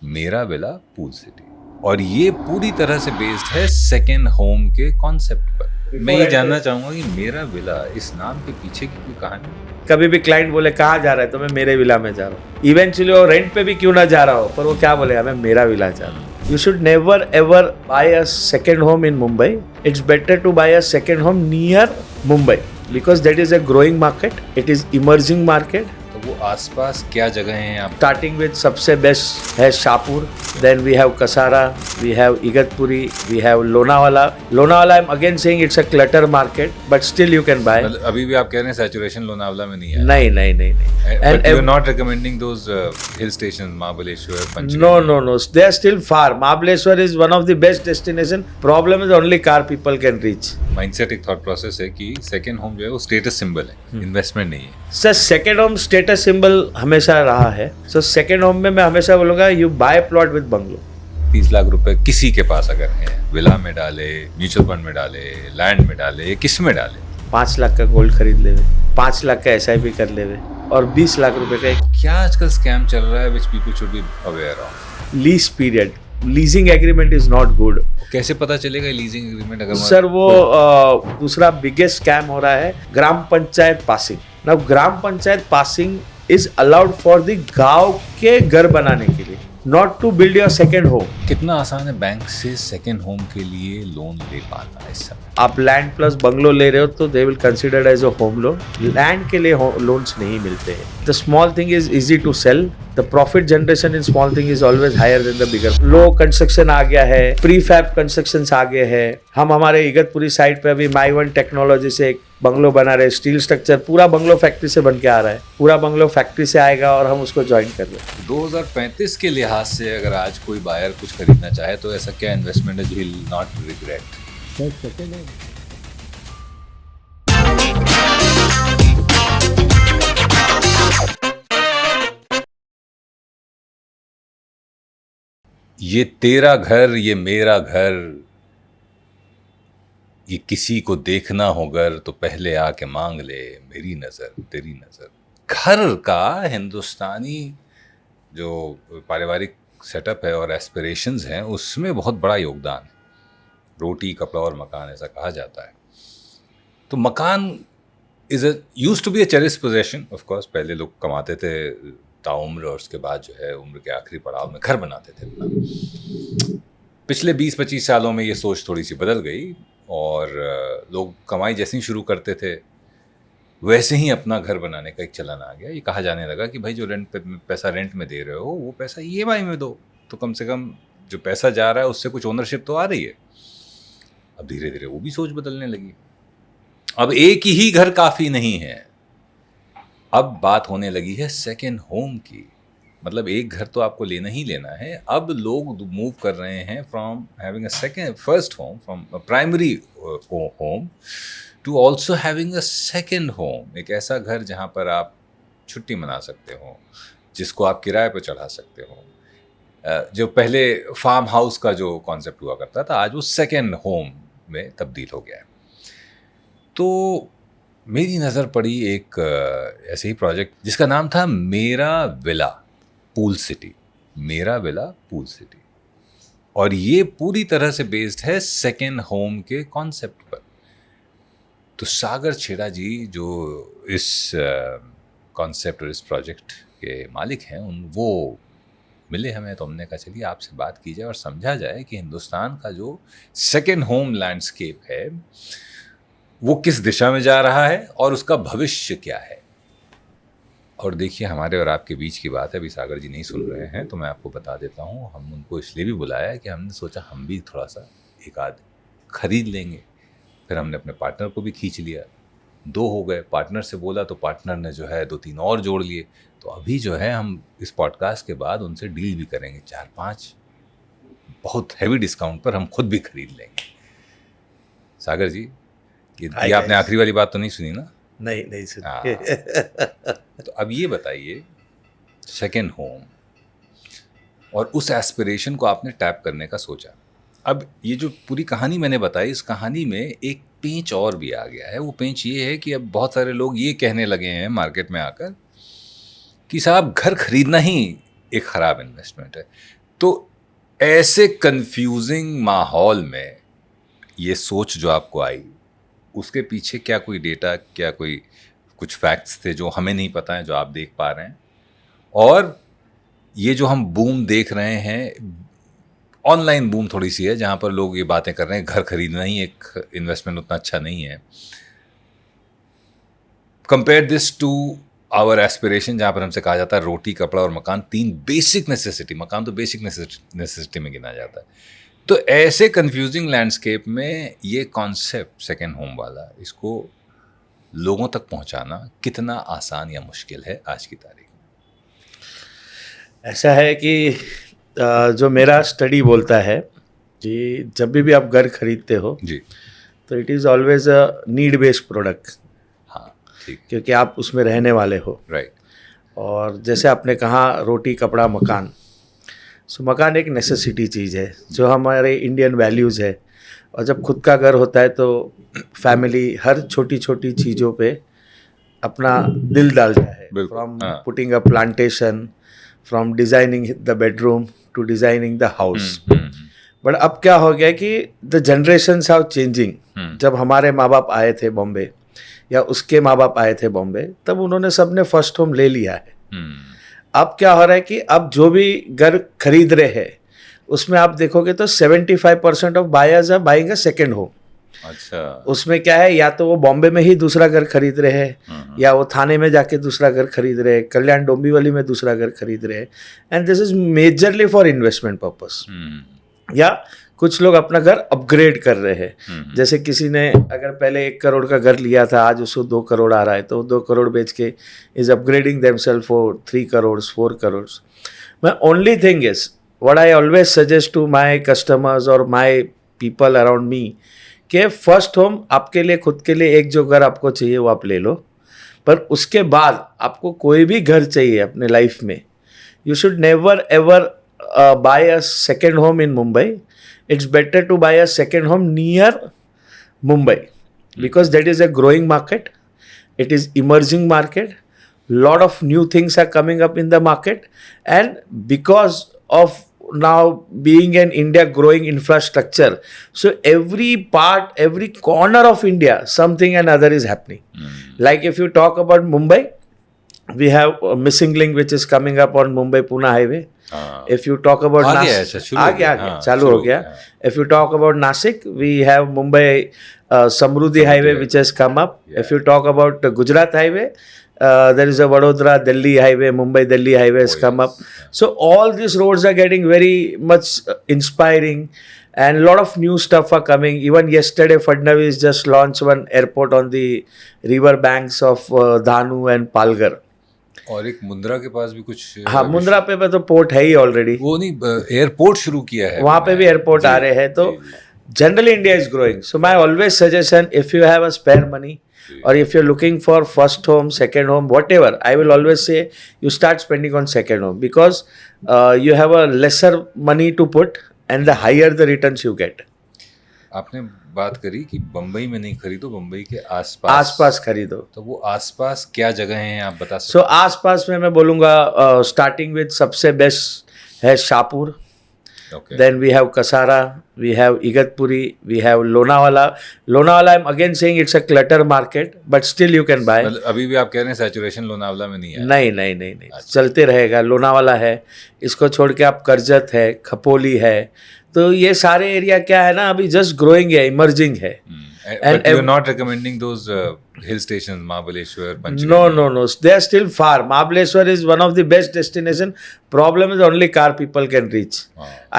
मेरा villa pool city, और ये पूरी तरह से बेस्ड है सेकेंड होम के कॉन्सेप्ट पर। मैं ये जानना चाहूंगा कि मेरा विला इस नाम के पीछे की कोई कहानी? कभी भी क्लाइंट बोले कहाँ जा रहा है तो मैं मेरे विला में जा रहा हूँ, इवेंचुअली वो रेंट पे भी क्यों ना जा रहा हो, पर वो क्या बोलेगा, मैं मेरा विला जा रहा हूँ। You should never ever buy a second home in Mumbai. It's better to buy a second home near Mumbai because that is a growing market, it is emerging market. तो वो आसपास क्या जगह हैं आप? Starting with सबसे best है Shahpur, then we have Kasara, we have Igatpuri, we have Lonavala. Lonavala, I'm again saying it's a clutter market, but still you can buy. मतलब अभी भी आप कह रहे हैं सैचुरेशन लोनावला में नहीं है? नहीं. But you are not recommending those hill stations, Mahabaleshwar, Panchgani? No. They are still far. Mahabaleshwar is one of the best destination. Problem is only car people can reach. Mindset एक thought process है कि second home जो है वो status symbol है, investment नहीं है। Sir second home status symbol हमेशा रहा है। सो सेकेंड होम में मैं हमेशा बोलूँगा you buy plot with bungalow. 30 lakh रुपए किसी के पास अगर है, विला में डाले, म्यूचुअल फंड में डाले, लैंड में डाले, किस में डाले? 5 लाख का गोल्ड खरीद लेवे, 5 लाख का SIP कर लेवे, और 20 लाख रुपए का एक क्या आजकल स्कैम चल रहा है which people should be aware of? Lease period, leasing agreement is not good. कैसे पता चलेगा लीजिंग एग्रीमेंट? अगर सर वो दूसरा बिगेस्ट स्कैम हो रहा है gram panchayat passing. Now gram panchayat passing is allowed for the गांव के घर बनाने के लिए, not to build your second home. कितना आसान है बैंक से सेकेंड होम के लिए लोन ले पाना इस समय? आप लैंड प्लस बंगलो ले रहे हो तो they will considered as a home loan. Land के लिए लोन्स नहीं मिलते हैं। The small thing is easy to sell, the profit generation in small thing is always higher than the bigger. लो कंस्ट्रक्शन आ गया है, प्री फैब कंस्ट्रक्शन आ गए हैं। हम हमारे इगतपुरी साइड पे अभी माई वन टेक्नोलॉजी से एक बंगलो बना रहे, स्टील स्ट्रक्चर पूरा बंगलो फैक्ट्री से बन के आ रहा है, पूरा बंगलो फैक्ट्री से आएगा और हम उसको ज्वाइन कर रहे हैं। 2035 के लिहाज से अगर आज कोई बायर कुछ खरीदना चाहे तो ऐसा क्या इन्वेस्टमेंट है जो ही नॉट रिग्रेट? ये तेरा घर, ये मेरा घर, ये किसी को देखना हो घर तो पहले आके मांग ले मेरी नज़र तेरी नज़र। घर का हिंदुस्तानी जो पारिवारिक सेटअप है और एस्पिरेशंस हैं उसमें बहुत बड़ा योगदान है। रोटी कपड़ा और मकान ऐसा कहा जाता है। तो मकान used to be a cherished possession. Of course पहले लोग कमाते थे ताउम्र और उसके बाद जो है उम्र के आखिरी पड़ाव में घर बनाते थे अपना। पिछले 20-25 सालों में ये सोच थोड़ी सी बदल गई और लोग कमाई जैसे ही शुरू करते थे वैसे ही अपना घर बनाने का एक चलन आ गया। ये कहा जाने लगा कि भाई जो पैसा रेंट में दे रहे हो वो पैसा EMI में दो, तो कम से कम जो पैसा जा रहा है उससे कुछ ओनरशिप तो आ रही है। अब धीरे धीरे वो भी सोच बदलने लगी। अब एक ही घर काफ़ी नहीं है, अब बात होने लगी है सेकेंड होम की। मतलब एक घर तो आपको लेना ही लेना है। अब लोग मूव कर रहे हैं from having a first home, from primary home to also having a second home. एक ऐसा घर जहाँ पर आप छुट्टी मना सकते हो, जिसको आप किराए पर चढ़ा सकते हो। जो पहले फार्म हाउस का जो कॉन्सेप्ट हुआ करता था, आज वो सेकेंड होम में तब्दील हो गया है। तो मेरी नज़र पड़ी एक ऐसे ही प्रोजेक्ट जिसका नाम था मेरा विला पूल सिटी। मेरा विला पूल सिटी, और ये पूरी तरह से बेस्ड है सेकेंड होम के कॉन्सेप्ट पर। तो सागर छेड़ा जी जो इस कॉन्सेप्ट और इस प्रोजेक्ट के मालिक हैं वो मिले हमें, तो हमने कहा चलिए आपसे बात की जाए और समझा जाए कि हिंदुस्तान का जो सेकेंड होम लैंडस्केप है वो किस दिशा में जा रहा है और उसका भविष्य क्या है। और देखिए हमारे और आपके बीच की बात है, अभी सागर जी नहीं सुन रहे हैं तो मैं आपको बता देता हूँ। हम उनको इसलिए भी बुलाया है कि हमने सोचा हम भी थोड़ा सा एक आध खरीद लेंगे। फिर हमने अपने पार्टनर को भी खींच लिया, 2 हो गए। पार्टनर से बोला तो पार्टनर ने जो है 2-3 और जोड़ लिए। तो अभी जो है हम इस पॉडकास्ट के बाद उनसे डील भी करेंगे, 4-5 बहुत हैवी डिस्काउंट पर हम खुद भी खरीद लेंगे। सागर जी ये आपने आखिरी वाली बात तो नहीं सुनी ना? नहीं सुनी। तो अब ये बताइए, सेकेंड होम और उस एस्पिरेशन को आपने टैप करने का सोचा। अब ये जो पूरी कहानी मैंने बताई, इस कहानी में एक पेंच और भी आ गया है। वो पेंच ये है कि अब बहुत सारे लोग ये कहने लगे हैं मार्केट में आकर कि साहब घर खरीदना ही एक ख़राब इन्वेस्टमेंट है। तो ऐसे कंफ्यूजिंग माहौल में ये सोच जो आपको आई, उसके पीछे क्या कोई डेटा, क्या कोई कुछ फैक्ट्स थे जो हमें नहीं पता है, जो आप देख पा रहे हैं? और ये जो हम बूम देख रहे हैं, ऑनलाइन बूम थोड़ी सी है जहां पर लोग ये बातें कर रहे हैं, घर खरीदना ही एक इन्वेस्टमेंट उतना अच्छा नहीं है, compare this to our aspiration, जहां पर हमसे कहा जाता है रोटी, कपड़ा और मकान 3 बेसिक नेसेसिटी, मकान तो बेसिक नेसेसिटी में गिना जाता है। तो ऐसे कंफ्यूजिंग लैंडस्केप में ये कॉन्सेप्ट सेकेंड होम वाला, इसको लोगों तक पहुंचाना कितना आसान या मुश्किल है आज की तारीख में? ऐसा है कि जो मेरा स्टडी बोलता है कि जब भी आप घर खरीदते हो जी, तो it is always a need based product, हाँ, ठीक, क्योंकि आप उसमें रहने वाले हो। राइट। और जैसे आपने कहा रोटी, कपड़ा, मकान, सो मकान एक नेसेसिटी चीज़ है जो हमारे इंडियन वैल्यूज़ है। और जब खुद का घर होता है तो फैमिली हर छोटी छोटी चीज़ों पे अपना दिल डालता है, बिल्कुल, फ्रॉम हाँ। Putting a plantation, from designing the bedroom to designing the house. But अब क्या हो गया कि द जनरेशन्स आर चेंजिंग। जब हमारे माँ बाप आए थे बॉम्बे या उसके माँ बाप आए थे बॉम्बे, तब उन्होंने सबने फर्स्ट होम ले लिया है। अब क्या हो रहा है कि अब जो भी घर खरीद रहे हैं उसमें आप देखोगे तो 75% of buyers are buying a second home. अच्छा, उसमें क्या है, या तो वो बॉम्बे में ही दूसरा घर खरीद रहे हैं, या वो थाने में जाके दूसरा घर खरीद रहे हैं, कल्याण डोंबिवली में दूसरा घर खरीद रहे हैं। And this is majorly for investment purpose, या कुछ लोग अपना घर अपग्रेड कर रहे हैं। जैसे किसी ने अगर पहले 1 करोड़ का घर लिया था, आज उसको 2 करोड़ आ रहा है, तो 2 करोड़ बेच के is upgrading themselves for 3 crore 4 crore. My only thing is what I always suggest to my customers और माई पीपल अराउंड मी कि फर्स्ट होम आपके लिए, खुद के लिए एक जो घर आपको चाहिए वो आप ले लो, पर उसके बाद आपको कोई भी घर चाहिए अपने लाइफ में, you should never ever buy a second home in Mumbai. It's better to buy a second home near Mumbai because that is a growing market. It is emerging market. Lot of new things are coming up in the market, and because of now being an India growing infrastructure, so every part, every corner of India, something and other is happening. Like if you talk about Mumbai, we have a missing link which is coming up on Mumbai-Pune highway. If you talk about चालू हो गया. If you talk about Nasik, we have Mumbai Samruddhi highway which has come up. If you talk about Gujarat highway, there is a Vadodara Delhi highway, Mumbai Delhi highway has come up. So all these roads are getting very much inspiring, and a lot of new stuff are coming. Even yesterday Fadnavis just launched one airport on the river banks of Dhanu and Palghar. और एक मुंद्रा के पास भी कुछ, हाँ, मुंद्रा पे तो port है ही already, वो नहीं एयरपोर्ट शुरू किया है, वहाँ पे भी एयरपोर्ट आ रहे हैं. तो generally India is growing. So my always suggestion, if you have a spare money or if you're looking for first home, second home, whatever, I will always say you start spending on second home because you have a lesser money to put and the higher the returns you get. आपने बात करी कि बम्बई में नहीं खरीदो, बम्बई के आसपास खरीदो. तो वो आसपास क्या जगह हैं आप बता सकते? सो आसपास में मैं बोलूँगा स्टार्टिंग विद सबसे बेस्ट है Shahpur. Okay. Then we have Kasara, we have Igatpuri, we have Lonavala. Lonavala, I'm again saying it's a clutter market, but still you can buy. अभी भी आप कह रहे हैं सैचुरेशन लोनावला में नहीं है? नहीं. चलते रहेगा. लोनावाला है, इसको छोड़ के आप करजत है, खपोली है. तो ये सारे एरिया क्या है ना, अभी जस्ट ग्रोइंग है, इमर्जिंग है. But you're not recommending those hill stations, Mahabaleshwar, Panchgani? No. They are still far. Mahabaleshwar is one of the best destination. Problem is only car people can reach.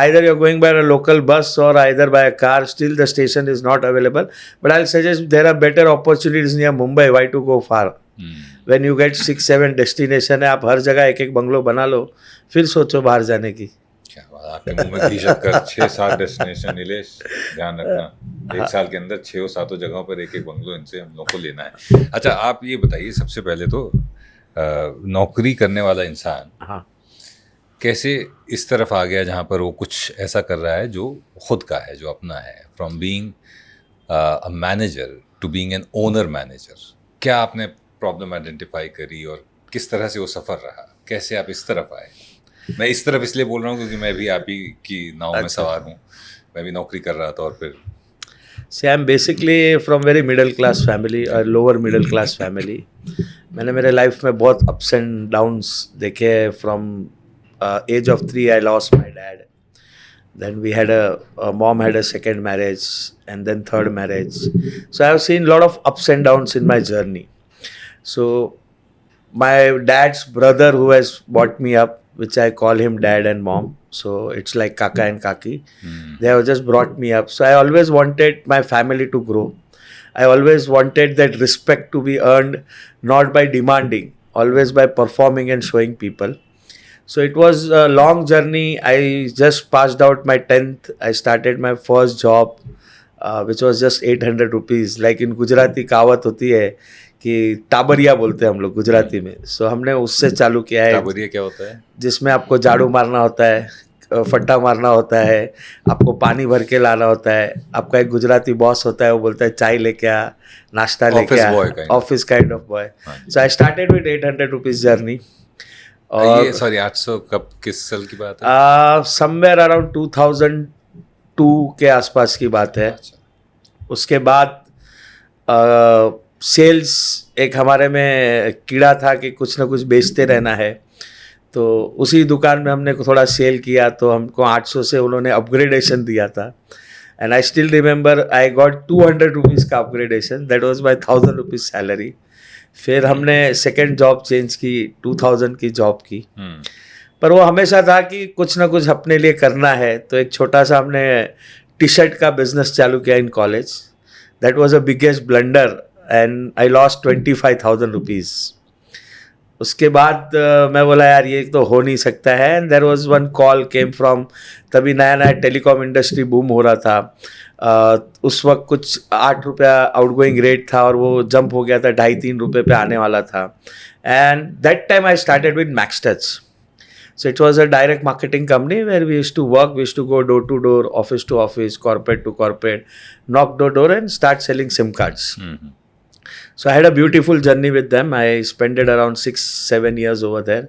Either you're going by a local bus or either by a car. Still the station is not available. But I'll suggest there are better opportunities near Mumbai. Why to go far? When you get 6-7 destination है, आप हर जगह एक bungalow बना लो, फिर सोचो बाहर जाने की. आपके मुंह में घी शक्कर. 6-7 डेस्टिनेशन नीलेश, ध्यान रखना, एक साल के अंदर 6-7 जगहों पर एक बंगलो इनसे हम लोग को लेना है. अच्छा, आप ये बताइए, सबसे पहले तो नौकरी करने वाला इंसान कैसे इस तरफ आ गया जहाँ पर वो कुछ ऐसा कर रहा है जो खुद का है, जो अपना है, from being a manager to being an owner manager? क्या आपने प्रॉब्लम आइडेंटिफाई करी और किस तरह से वो सफ़र रहा, कैसे आप इस तरफ आए? मैं इस तरफ इसलिए बोल रहा हूँ क्योंकि मैं भी आप ही की नाव में अच्छा। सवार हूँ, मैं भी नौकरी कर रहा था और फिर See, I'm basically from very middle class family, a lower middle class family. मैंने मेरे लाइफ में बहुत अप्स एंड डाउन्स देखे हैं. From age of 3 I lost my dad. Then we had a mom had a second marriage and then third marriage. So I have seen a lot of ups and downs in my journey. So my dad's brother who has brought me up, which I call him dad and mom. So it's like kaka and kaki. They have just brought me up. So I always wanted my family to grow. I always wanted that respect to be earned not by demanding, always by performing and showing people. So it was a long journey. I just passed out my 10th. I started my first job, which was just 800 rupees. Like in Gujarati कहावत होती है कि टाबरिया बोलते हैं हम लोग गुजराती में. So हमने उससे चालू किया है, टाबरिया क्या होता है? जिसमें आपको झाड़ू मारना होता है, फट्टा मारना होता है, आपको पानी भर के लाना होता है. आपका एक गुजराती बॉस होता है, वो बोलता है चाय लेके आ, नाश्ता लेके Office आ, boy kind of. Office kind of boy. So I started with 800 rupees journey. ये सॉरी 800 कब किस साल की बात है? समवेयर अराउंड 2002 के आसपास की बात है. अच्छा. उसके बाद सेल्स एक हमारे में कीड़ा था कि कुछ ना कुछ बेचते रहना है. तो उसी दुकान में हमने थोड़ा सेल किया तो हमको 800 से उन्होंने अपग्रेडेशन दिया था. And I still remember I got 200 rupees का upgradation. That was my 1000 rupees salary. फिर हमने सेकेंड जॉब चेंज की, 2000 की जॉब की. पर वो हमेशा था कि कुछ ना कुछ अपने लिए करना है. तो एक छोटा सा हमने टी शर्ट का बिजनेस चालू किया in college. That was a biggest blunder and I lost 25,000 rupees. उसके बाद मैं बोला यार ये तो हो नहीं सकता है. And there was one call came from, तभी नया नया टेलीकॉम इंडस्ट्री बूम हो रहा था. उस वक्त कुछ 8 रुपया आउटगोइंग रेट था और वो जंप हो गया था 2.5-3 रुपये पे आने वाला था. And that time I started with max touch. So it was a direct marketing company where we used to work. We used to go door to door, office to office, corporate to corporate, knock door and start selling SIM cards. So I had a beautiful journey with them. I spent it around 6-7 years over there.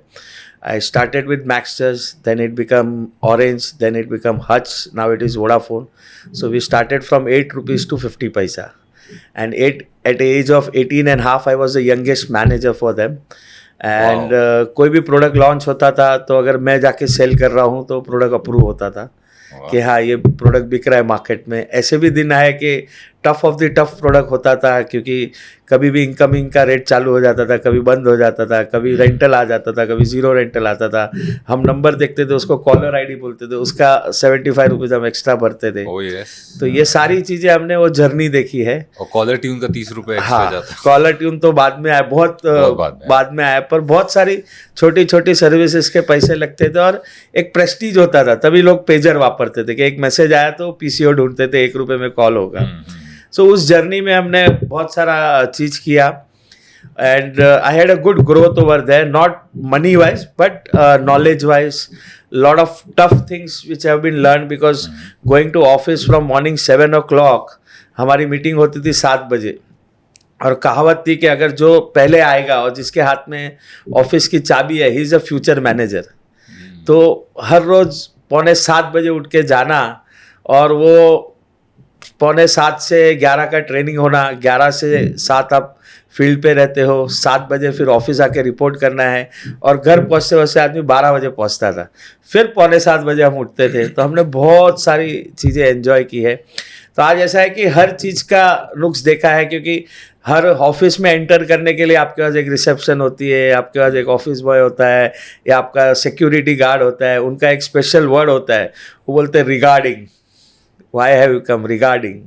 I started with Maxters, then it became Orange, then it became Hutch, now it is Vodafone. So we started from 8 rupees to 50 paisa. And at the age of 18 and a half, I was the youngest manager for them. And कोई भी product launch होता था तो अगर मैं जाके cell कर रहा हूँ तो प्रोडक्ट अप्रूव होता था कि हाँ ये प्रोडक्ट बिक रहा है मार्केट में. ऐसे भी दिन आए कि tough of the tough product होता था, क्योंकि कभी भी इनकमिंग का रेट चालू हो जाता था, कभी बंद हो जाता था, कभी रेंटल आ जाता था, कभी जीरो रेंटल आता था. हम नंबर देखते थे, उसको कॉलर आईडी बोलते थे, उसका 75 रुपीज़ हम एक्स्ट्रा भरते थे. Oh, yes. तो ये सारी चीज़ें हमने वो जर्नी देखी है. और कॉलर ट्यून का 30 रुपए एक्स्ट्रा हाँ, जाता. कॉलर ट्यून तो बाद में आया, बहुत बाद में आया. पर बहुत सारी छोटी छोटी सर्विसेज के पैसे लगते थे और एक प्रेस्टीज होता था. तभी लोग पेजर वापरते थे कि एक मैसेज आया तो पीसीओ ढूंढते थे, 1 रुपये में कॉल होगा. सो उस जर्नी में हमने बहुत सारा चीज़ किया. And I had a good growth over there, not money wise but knowledge wise. lot of tough things which have been learned because going to office from morning 7 o'clock, हमारी meeting होती थी 7 बजे. और कहावत थी कि अगर जो पहले आएगा और जिसके हाथ में ऑफिस की चाबी है, he is a future manager. तो हर रोज़ 6:45 बजे उठ के जाना और वो 6:45 से 11 का ट्रेनिंग होना, 11 से 7 आप फील्ड पे रहते हो, 7 बजे फिर ऑफिस आके रिपोर्ट करना है और घर पहुँचते वैसे आदमी 12 बजे पहुँचता था. फिर 6:45 बजे हम उठते थे. तो हमने बहुत सारी चीज़ें एंजॉय की है. तो आज ऐसा है कि हर चीज़ का नुक्स देखा है, क्योंकि हर ऑफिस में एंटर करने के लिए आपके पास एक रिसेप्शन होती है, आपके पास एक ऑफिस बॉय होता है या आपका सिक्योरिटी गार्ड होता है. उनका एक स्पेशल वर्ड होता है, वो बोलते हैं regarding. Why have you come, regarding.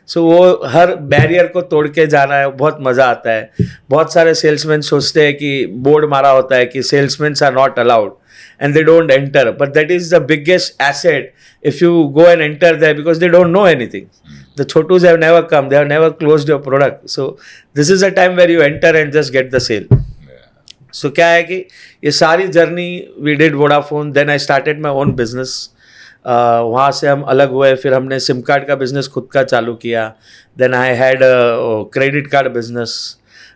सो वो हर बैरियर को तोड़ के जाना है, बहुत मज़ा आता है. बहुत सारे सेल्समैन सोचते हैं कि बोर्ड मारा होता है कि salesman are not allowed and they don't enter, but that is the biggest asset if you go and enter there, because they don't know anything. The chotus have never come, they have never closed your product. So this is a time where you enter and just get the sale. So क्या है कि ये सारी journey we did Vodafone, then I started my own business. वहाँ से हम अलग हुए, फिर हमने सिम कार्ड का बिजनेस खुद का चालू किया. Then I had a credit card business.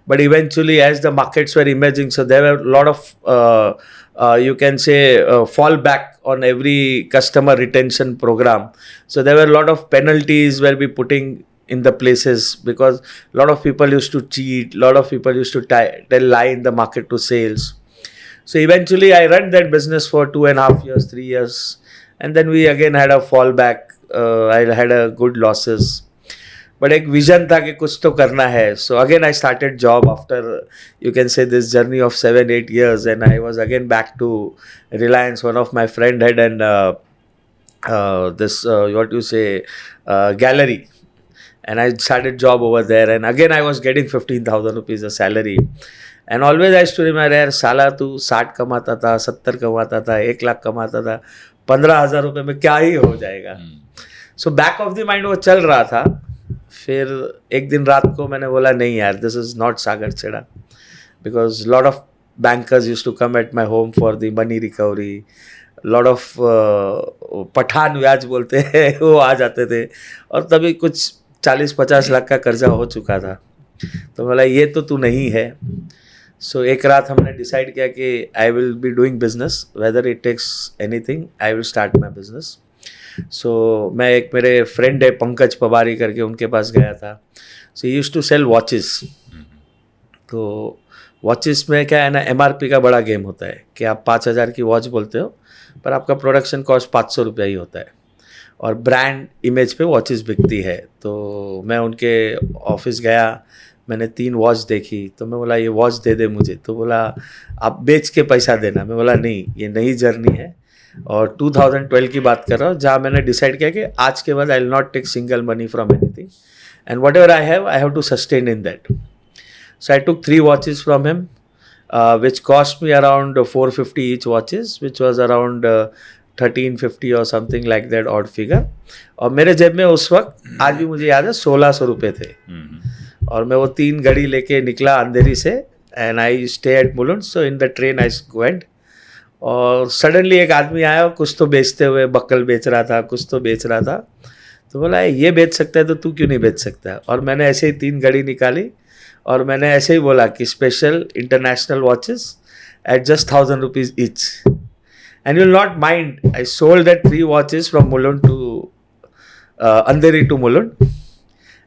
But eventually, as the markets were emerging, so there were a lot of you can say fall back on every customer retention program. So there were a lot of penalties where we putting in the places because a lot of people used to cheat, a lot of people used to tell lie in the market to sales. So eventually I ran that business for 2.5 years, 3 years, and then we again had a fallback. I had a good losses. But एक vision था कि कुछ तो करना है. So again I started job after you can say this journey of 7-8 years, and I was again back to Reliance. One of my friend had an this what you say gallery, and I started job over there, and again I was getting 15,000 rupees a salary. And always I used to remember, यार साला तू 60 कमाता था, 70 कमाता था, 1 लाख कमाता था, 15,000 रुपये में क्या ही हो जाएगा. So back of the mind वो चल रहा था. फिर एक दिन रात को मैंने बोला नहीं यार, this is not Sagar Chheda, because lot of bankers used to come at my home for the money recovery. Lot of Pathan ब्याज बोलते हैं वो आ जाते थे, और तभी कुछ 40-50 लाख का कर्जा हो चुका था. तो बोला ये तो तू नहीं है. सो एक रात हमने डिसाइड किया कि I will be doing business, whether it takes anything I will start my business. So मैं एक मेरे फ्रेंड है पंकज पवारी करके, उनके पास गया था. So he used to sell watches. तो वॉचेस में क्या है ना, MRP का बड़ा गेम होता है कि आप 5,000 की वॉच बोलते हो पर आपका प्रोडक्शन कॉस्ट 500 रुपया ही होता है, और ब्रांड इमेज पे वॉचेस बिकती है. तो मैं उनके ऑफिस गया, मैंने 3 वॉच देखी, तो मैं बोला ये वॉच दे दे मुझे. तो बोला आप बेच के पैसा देना. मैं बोला नहीं, ये नई जर्नी है, और 2012 की बात कर रहा हूँ, जहाँ मैंने डिसाइड किया कि आज के बाद I will not take single money from anything, and whatever I have to sustain in that. So I took 3 watches from him which cost me around 450 each watches, which was around 1350 or something like that odd figure. और मेरे जेब में उस वक्त आज भी मुझे याद है 1600 रुपये थे. और मैं वो 3 घड़ी लेके निकला अंधेरी से, and I stay at Mulund. So in the train I went, और सडनली एक आदमी आया और कुछ तो बेचते हुए, बक्कल बेच रहा था, कुछ तो बेच रहा था. तो बोला ये बेच सकता है तो तू क्यों नहीं बेच सकता. और मैंने ऐसे ही 3 घड़ी निकाली, और मैंने ऐसे ही बोला कि special international watches at just 1,000 rupees each, and you will not mind. I sold that 3 watches from Mulund to Andheri to Mulund,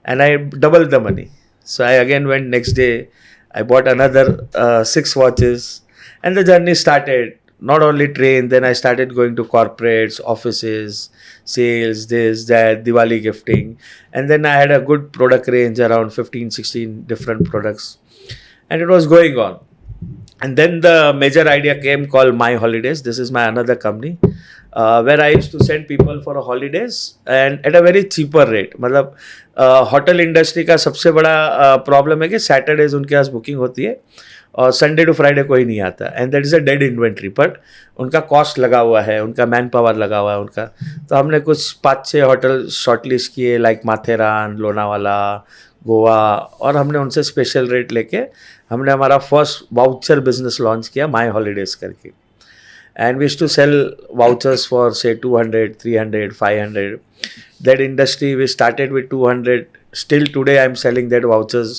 and I doubled the money. So I again went next day, I bought another 6 watches, and the journey started. Not only train, then I started going to corporates, offices, sales, this, that, Diwali gifting, and then I had a good product range, around 15-16 different products, and it was going on. And then the major idea came called My Holidays. This is my another company, where I used to send people for a holidays and at a very cheaper rate. मतलब hotel industry का सबसे बड़ा problem है कि Saturdays उनके पास booking होती है और संडे टू फ्राइडे कोई नहीं आता, and that is a dead inventory. But उनका कॉस्ट लगा हुआ है, उनका मैन पावर लगा हुआ है उनका. तो हमने कुछ 5-6 होटल शॉर्टलिस्ट किए, लाइक माथेरान, लोनावाला, गोवा, और हमने उनसे स्पेशल रेट लेके हमने हमारा फर्स्ट वाउचर बिजनेस लॉन्च किया, माई हॉलीडेज करके. And we used to sell vouchers for say 200, 300, 500. That industry we started with 200. Still today I am selling that vouchers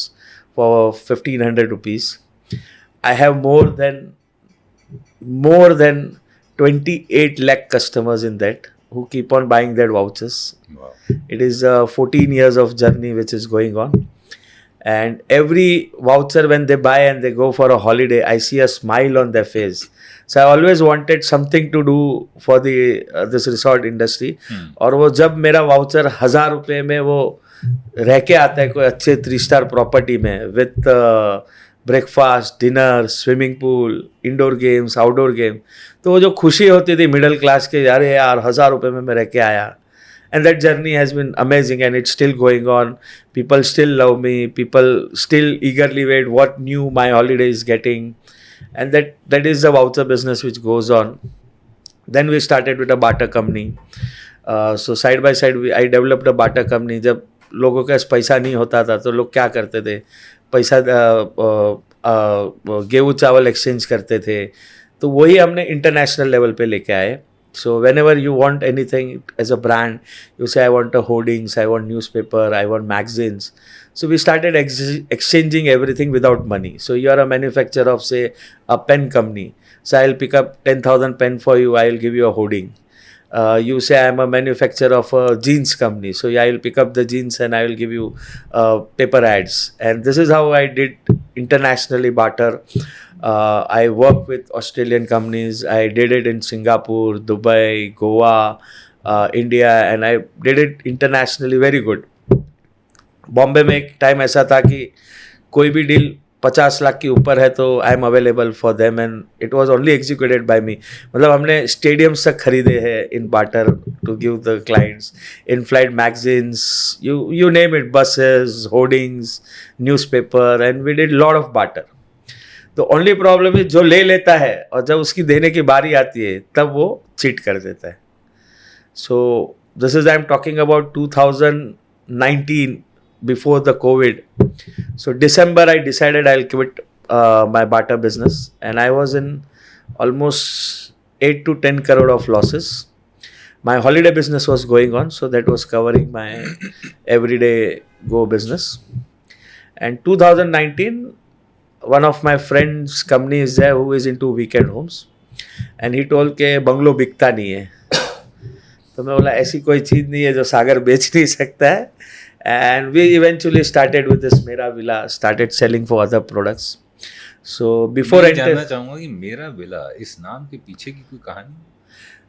for 1,500 rupees. I have more than 28 lakh customers in that who keep on buying that vouchers. Wow. It is 14 years of journey which is going on. And every voucher when they buy and they go for a holiday, I see a smile on their face. So I always wanted something to do for the this resort industry. और वो जब मेरा voucher 1,000 रुपये में वो रह के आता है कोई अच्छे 3-star प्रॉपर्टी में, with breakfast, dinner, swimming pool, indoor games, outdoor game, तो वो जो खुशी होती थी मिडिल क्लास के, यार 1,000 रुपये में मैं रह के आया. And that journey has been amazing, and it's still going on. People still love me. People still eagerly wait what new My Holiday is getting. And that is the voucher business which goes on. Then we started with a barter company. So side by side I developed a barter company. जब लोगों के पास पैसा नहीं होता था तो लोग क्या करते थे, पैसा गेहूँ चावल एक्सचेंज करते थे. तो वही हमने इंटरनेशनल लेवल पे लेके आए. So whenever you want anything as a brand, you say, I want a hoardings, I want newspaper, I want magazines. So we started exchanging everything without money. So you are a manufacturer of, say, a pen company. So I'll pick up 10,000 pen for you, I'll give you a hoarding. You say, I'm a manufacturer of a jeans company. So yeah, I'll pick up the jeans and I will give you paper ads. And this is how I did internationally barter. I work with Australian companies. I did it in Singapore, Dubai, Goa, India, and I did it internationally very good. Bombay में एक time ऐसा था कि कोई भी deal 50 lakh के ऊपर है तो I am available for them, and it was only executed by me. मतलब हमने स्टेडियम्स तक खरीदे हैं in barter to give the clients, in flight magazines, you name it, buses, hoardings, newspaper, and we did lot of barter. तो only problem is जो ले लेता है और जब उसकी देने की बारी आती है तब वो चीट कर देता है. सो this is I am talking about 2019, before the COVID. So December I decided I'll quit my barter business, and I was in almost 8 to 10 crore of losses. My holiday business was going on, so that was covering my everyday go business. And 2019, one of my friends company is there who is into weekend homes, and he told के bungalow बिकता नहीं है. तो मैं बोला ऐसी कोई चीज़ नहीं है जो सागर बेच नहीं सकता है. And we eventually started with this Mera Villa, started selling for other products. So before मैं जानना चाहूँगा कि मेरा विला, इस नाम के पीछे की कोई कहानी?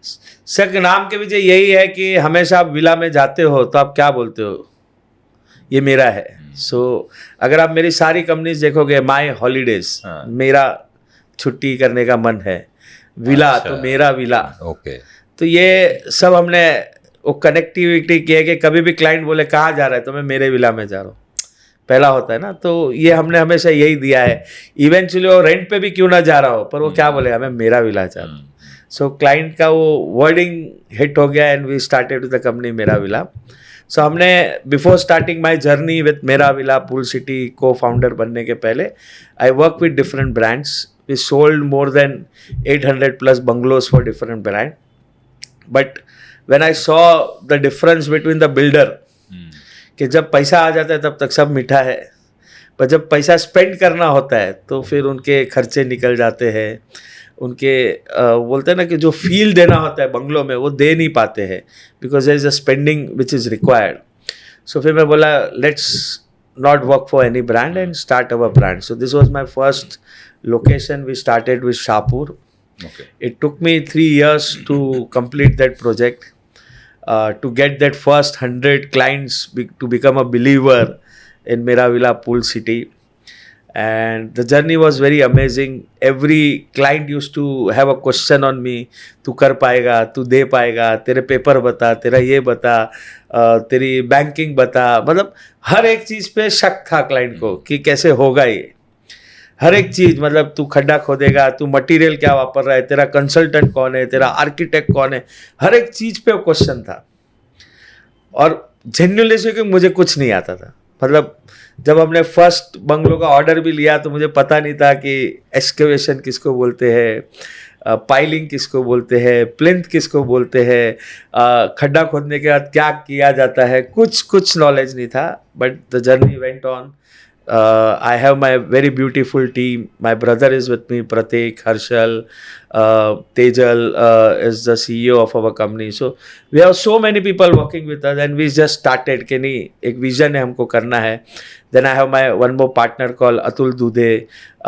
सर, नाम के पीछे यही है कि हमेशा आप विला में जाते हो तो आप क्या बोलते हो, ये मेरा है. सो अगर आप मेरी सारी कंपनीज देखोगे, माई हॉलीडेज, मेरा छुट्टी करने का मन है, विला तो मेरा विला. ओके. तो ये सब हमने वो कनेक्टिविटी की है कि कभी भी क्लाइंट बोले कहाँ जा रहा है तो मैं मेरे विला में जा रहा हूँ, पहला होता है ना. तो ये हमने हमेशा यही दिया है. इवेंचुअली वो रेंट पे भी क्यों ना जा रहा हो, पर वो क्या बोलेगा, मैं मेरा विला जा रहा हूँ. सो क्लाइंट का वो वर्डिंग हिट हो गया, and we started with the company Mera villa. So हमने before starting my journey with Mera villa pool city को फाउंडर बनने के पहले, I work with different brands. We sold more than 800 plus bungalows for different brand. But when I saw the difference between the builder, कि जब पैसा आ जाता है तब तक सब मीठा है, पर जब पैसा स्पेंड करना होता है तो फिर उनके खर्चे निकल जाते हैं. उनके बोलते हैं ना कि जो फील देना होता है बंगलों में वो दे नहीं पाते हैं, because there is a spending which is required. So फिर मैं बोला let's not work for any brand and start our brand. So this was my first location. We started with Shahpur. Okay. It took me 3 years to complete that project, to get that first 100 clients to become a believer in Mera Villa Pool City. And the journey was very amazing. Every client used to have a question on me, तू कर पाएगा, तू दे पाएगा, तेरे paper बता, तेरा ये बता, तेरी बैंकिंग बता. मतलब हर एक चीज़ पे शक था क्लाइंट को कि कैसे होगा ये. हर एक चीज़, मतलब तू खड्डा खोदेगा, तू मटेरियल क्या वापर रहा है, तेरा कंसल्टेंट कौन है, तेरा आर्किटेक्ट कौन है, हर एक चीज़ पे क्वेश्चन था. और जेन्युइनली स्पीकिंग मुझे कुछ नहीं आता था. मतलब जब हमने फर्स्ट बंगलो का ऑर्डर भी लिया तो मुझे पता नहीं था कि एक्सकेवेशन किसको बोलते हैं, पाइलिंग किसको बोलते हैं, प्लिंथ किसको बोलते हैं, खड्डा खोदने के बाद क्या किया जाता है, कुछ नॉलेज नहीं था. But the journey went on. I have my very beautiful team. My brother is with me, Pratik, Harshal, Tejal is the CEO of our company. So we have so many people working with us, and we just started कि नहीं एक vision है हमको करना है. Then I have my one more partner called Atul Dude.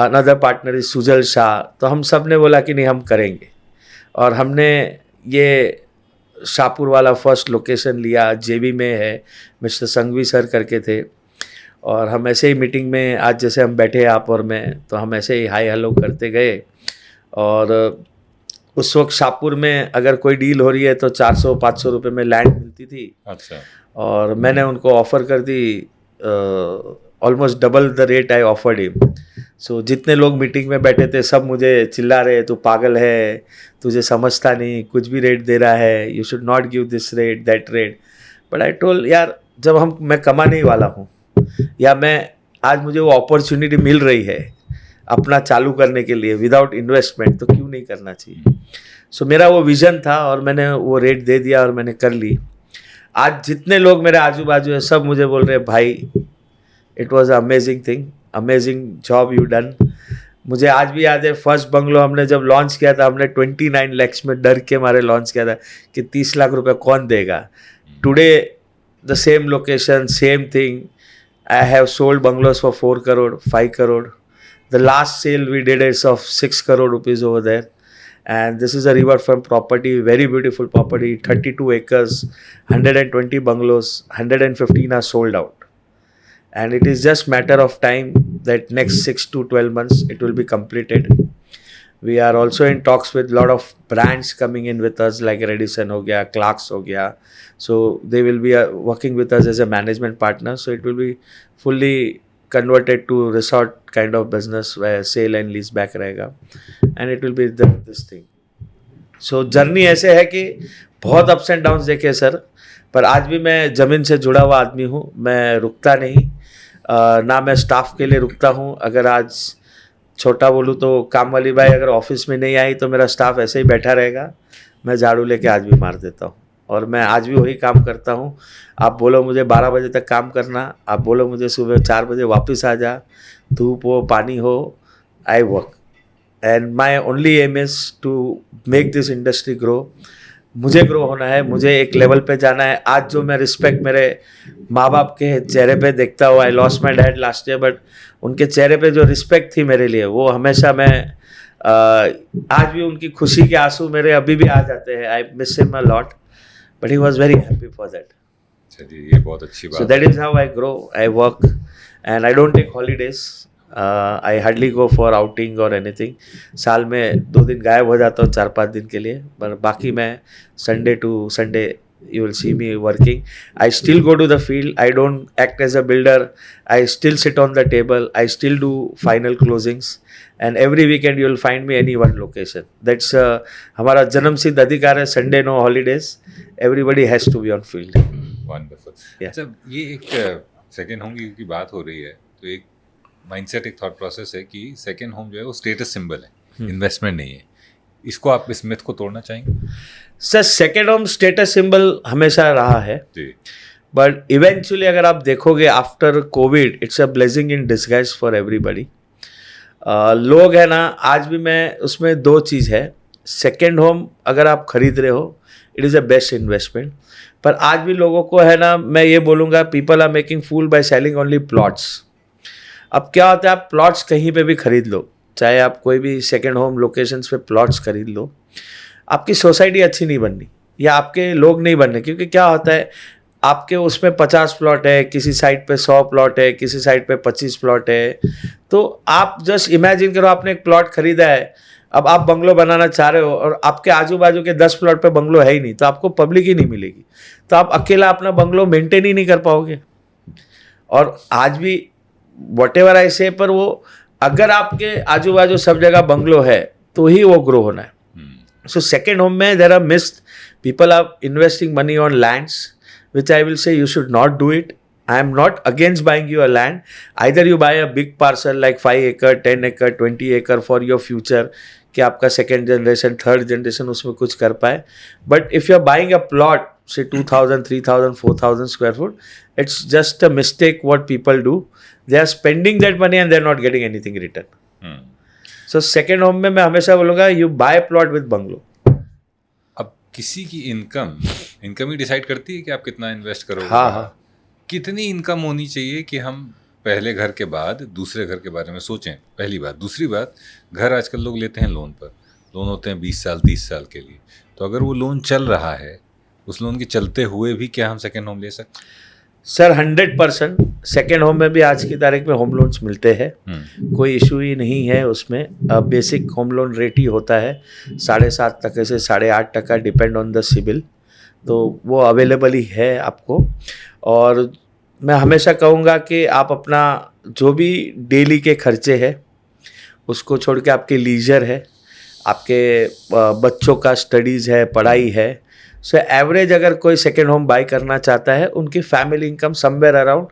Another partner is Sujal Shah. तो हम सब ने बोला कि नहीं हम करेंगे, और हमने ये शाहपुर वाला फर्स्ट लोकेशन लिया. जेबी में है, मिस्टर संघवी सर करके थे. और हम ऐसे ही मीटिंग में, आज जैसे हम बैठे आप और मैं, तो हम ऐसे ही हाई हेलो करते गए. और उस वक्त शाहपुर में अगर कोई डील हो रही है तो 400-500 रुपये में लैंड मिलती थी. अच्छा. और मैंने उनको ऑफ़र कर दी almost double the rate I offered him. So जितने लोग मीटिंग में बैठे थे सब मुझे चिल्ला रहे, तू पागल है, तुझे समझता नहीं, कुछ भी रेट दे रहा है, you should not give this rate that rate. But I told यार, जब मैं कमाने वाला हूँ, या मैं आज मुझे वो अपॉर्चुनिटी मिल रही है अपना चालू करने के लिए विदाउट इन्वेस्टमेंट, तो क्यों नहीं करना चाहिए. सो मेरा वो विज़न था और मैंने वो रेट दे दिया और मैंने कर ली. आज जितने लोग मेरे आजू बाजू है सब मुझे बोल रहे हैं भाई it was amazing thing, amazing job you done. मुझे आज भी याद है फर्स्ट बंगलो हमने जब लॉन्च किया था, हमने 29 lakhs में डर के मारे लॉन्च किया था कि 30 लाख रुपए कौन देगा. Today the same location, same thing, I have sold bungalows for 4 crore, 5 crore. The last sale we did is of 6 crore rupees over there. And this is a riverfront property, very beautiful property, 32 acres, 120 bungalows, 115 are sold out. And it is just matter of time that next 6 to 12 months it will be completed. We are also in talks with lot of brands coming in with us like Redison ho gaya, Clarks ho gaya. So they will be working with us as a management partner. So it will be fully converted to resort kind of business where sale and lease back रहेगा. And it will be this thing. So journey ऐसे है कि बहुत ups and downs देखे sir, पर आज भी मैं ज़मीन से जुड़ा हुआ आदमी हूँ. मैं रुकता नहीं, ना मैं स्टाफ के लिए रुकता हूँ. अगर आज छोटा बोलूँ तो काम वाली बाई अगर ऑफिस में नहीं आई तो मेरा स्टाफ ऐसे ही बैठा रहेगा. मैं झाड़ू लेके आज भी मार देता हूँ और मैं आज भी वही काम करता हूँ. आप बोलो मुझे 12 बजे तक काम करना, आप बोलो मुझे सुबह 4 बजे वापस आ जा, धूप हो पानी हो, I work. And my only aim is to make this industry grow. मुझे ग्रो होना है, मुझे एक लेवल पे जाना है. आज जो मैं रिस्पेक्ट मेरे माँ बाप के चेहरे पे देखता हूँ, I lost my dad last year, but उनके चेहरे पे जो रिस्पेक्ट थी मेरे लिए वो हमेशा मैं आज भी उनकी खुशी के आंसू मेरे अभी भी आ जाते हैं. I miss him a lot, but he was very happy for that. चलिए ये बहुत अच्छी बात. So that is how I grow. I work and I don't take holidays. I hardly go for outing or anything. साल में 2 दिन गायब हो जाता हूँ 4-5 दिन के लिए, पर बाकी मैं Sunday to Sunday you will see me working. I still go to the field. I don't act as a builder. I still sit on the table. I still do final closings. And every weekend you will find me any one location. That's हमारा जन्मसिद्ध अधिकार है. Sunday no holidays. Everybody has to be on field. Wonderful. Yeah. अच्छा ये एक second home की बात हो रही है तो एक माइंडसेट, एक थॉट प्रोसेस है कि सेकेंड होम जो है वो स्टेटस सिंबल है, इन्वेस्टमेंट नहीं है. इसको आप इस मिथ को तोड़ना चाहेंगे? Sir second home status symbol हमेशा रहा है जी, बट इवेंचुअली अगर आप देखोगे after Covid it's a blessing in disguise for everybody. लोग है ना, आज भी मैं उसमें 2 चीज़ है. सेकेंड होम अगर आप खरीद रहे हो it is a best investment, पर आज भी लोगों को है ना, मैं ये बोलूँगा people are making fool by selling only plots. अब क्या होता है, आप प्लॉट्स कहीं पे भी खरीद लो, चाहे आप कोई भी सेकेंड होम लोकेशंस पे प्लॉट्स खरीद लो, आपकी सोसाइटी अच्छी नहीं बननी या आपके लोग नहीं बनने. क्योंकि क्या होता है, आपके उसमें 50 प्लॉट है, किसी साइड पे 100 प्लॉट है, किसी साइड पे 25 प्लॉट है. तो आप जस्ट इमेजिन करो आपने एक प्लॉट खरीदा है, अब आप बंगलो बनाना चाह रहे हो और आपके आजू बाजू के 10 प्लॉट पे बंगलो है ही नहीं, तो आपको पब्लिक ही नहीं मिलेगी, तो आप अकेला अपना बंगलो मेंटेन ही नहीं कर पाओगे. और आज भी वट एवर आई से, पर वो अगर आपके आजू बाजू सब जगह बंगलो है तो ही वो ग्रो होना है. सो सेकेंड होम में there are missed people are investing money on lands which I will say you should not do it. I am not against buying you a land. Either you buy a big parcel like 5 acre, 10 acre, 20 acre for your future, कि आपका second generation, third generation उसमें कुछ कर पाए. But if you are buying a plot, say 2,000, 3,000, 4,000 square foot, it's just a mistake what people do. They are spending that money and they are not getting anything in return. So second home में मैं हमेशा बोलूँगा you buy a plot with bungalow. किसी की income ही decide करती है कि आप कितना इन्वेस्ट करोगे. हाँ. कितनी इनकम होनी चाहिए कि हम पहले घर के बाद दूसरे घर के बारे में सोचें, पहली बात. दूसरी बात, घर आजकल लोग लेते हैं लोन पर. लोन होते हैं 20 साल 30 साल के लिए. तो अगर वो लोन चल रहा है, उस लोन के चलते हुए भी क्या हम सेकेंड होम ले सकते हैं? सर 100% सेकेंड होम में भी आज की तारीख में होम लोन्स मिलते हैं. कोई इशू ही नहीं है उसमें. बेसिक होम लोन रेट ही होता है 7.5% से 8.5%, डिपेंड ऑन द सिबिल. तो वो अवेलेबल ही है आपको. और मैं हमेशा कहूँगा कि आप अपना जो भी डेली के खर्चे हैं उसको छोड़ के आपके लीजर है, आपके बच्चों का स्टडीज़ है, पढ़ाई है. सो एवरेज अगर कोई सेकेंड होम बाई करना चाहता है, उनकी फैमिली इनकम समवेयर अराउंड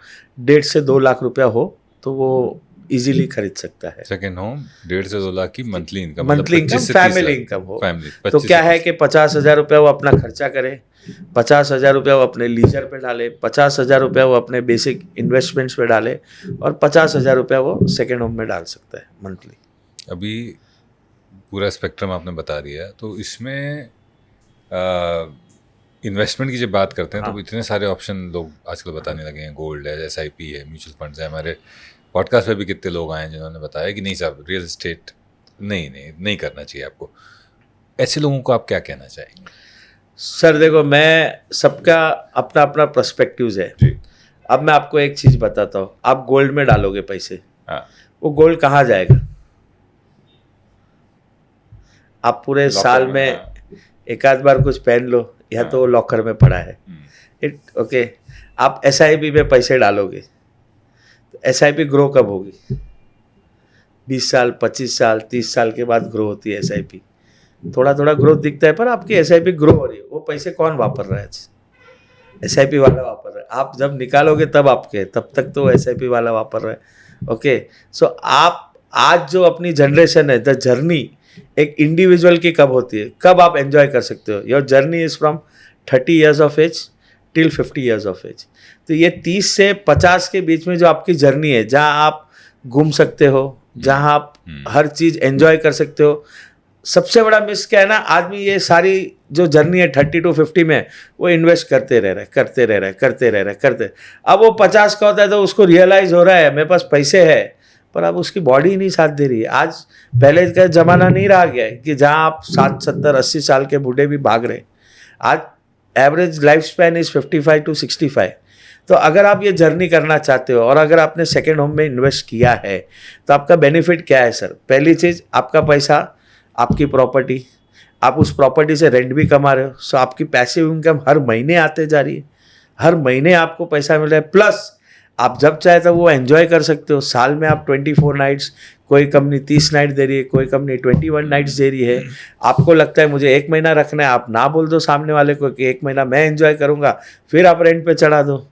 1.5 से 2 लाख रुपया हो तो वो इजीली खरीद सकता है। सेकेंड होम 1.5 से 2 लाख की monthly income, monthly income, family income हो। तो क्या है कि 50,000 रुपया वो अपना खर्चा करे, 50,000 रुपया वो अपने लीजर पे डाले, 50,000 रुपया वो अपने बेसिक इन्वेस्टमेंट्स पे डाले, और 50,000 रुपया वो सेकेंड होम में डाल सकता है मंथली। अभी पूरा स्पेक्ट्रम आपने बता दिया, तो इसमें इन्वेस्टमेंट की जब बात करते हैं तो इतने सारे ऑप्शन लोग आजकल बताने लगे हैं। गोल्ड है, SIP है, म्यूचुअल फंड्स है। हमारे पॉडकास्ट पे भी कितने लोग आए हैं जिन्होंने बताया कि नहीं साहब, रियल एस्टेट नहीं करना चाहिए आपको। ऐसे लोगों को आप क्या कहना चाहेंगे? सर देखो, मैं सबका अपना अपना पर्सपेक्टिव्स है जी। अब मैं आपको एक चीज़ बताता हूँ, आप गोल्ड में डालोगे पैसे, हाँ, वो गोल्ड कहाँ जाएगा? आप पूरे साल में एक आध बार कुछ पहन लो, या तो वो लॉकर में पड़ा है। ओके, आप SIP में पैसे डालोगे तो SIP ग्रो कब होगी? 20 साल, 25 साल, 30 साल के बाद ग्रो होती है SIP। थोड़ा थोड़ा ग्रोथ दिखता है, पर आपकी SIP ग्रो हो रही है। वो पैसे कौन वापर रहा है? SIP वाला वापर रहा है। आप जब निकालोगे तब आपके, तब तक तो SIP वाला वापर रहा है। ओके, सो आप आज जो अपनी जनरेशन है, द जर्नी एक इंडिविजुअल की कब होती है, कब आप एंजॉय कर सकते हो? Your journey is from 30 years of age till 50 years of age. तो ये 30 से 50 के बीच में जो आपकी जर्नी है, जहाँ आप घूम सकते हो, जहाँ आप हर चीज़ एंजॉय कर सकते हो। सबसे बड़ा मिस क्या है ना, आदमी ये सारी जो जर्नी है 30 to 50 में, वो इन्वेस्ट करते रह रहे हैं। अब वो 50 का होता है तो उसको रियलाइज़ हो रहा है मेरे पास पैसे है, पर अब उसकी बॉडी ही नहीं साथ दे रही है। आज पहले का ज़माना नहीं रहा गया है कि जहाँ आप 60, 70, 80 साल के बूढ़े भी भाग रहे। आज average life span is 55 to 65। तो अगर आप ये जर्नी करना चाहते हो और अगर आपने सेकेंड होम में इन्वेस्ट किया है, तो आपका बेनिफिट क्या है सर? पहली चीज़, आपका पैसा, आपकी प्रॉपर्टी, आप उस प्रॉपर्टी से रेंट भी कमा रहे हो, सो आपकी पैसिव इनकम हर महीने आते जा रही है, हर महीने आपको पैसा मिल रहा है। प्लस आप जब चाहे तब वो एंजॉय कर सकते हो। साल में आप 24 नाइट्स, कोई कंपनी 30 नाइट दे रही है, कोई कंपनी 21 नाइट्स दे रही है। आपको लगता है मुझे 1 महीना रखना है, आप ना बोल दो सामने वाले को कि 1 महीना मैं एंजॉय करूँगा, फिर आप रेंट पे चढ़ा दो।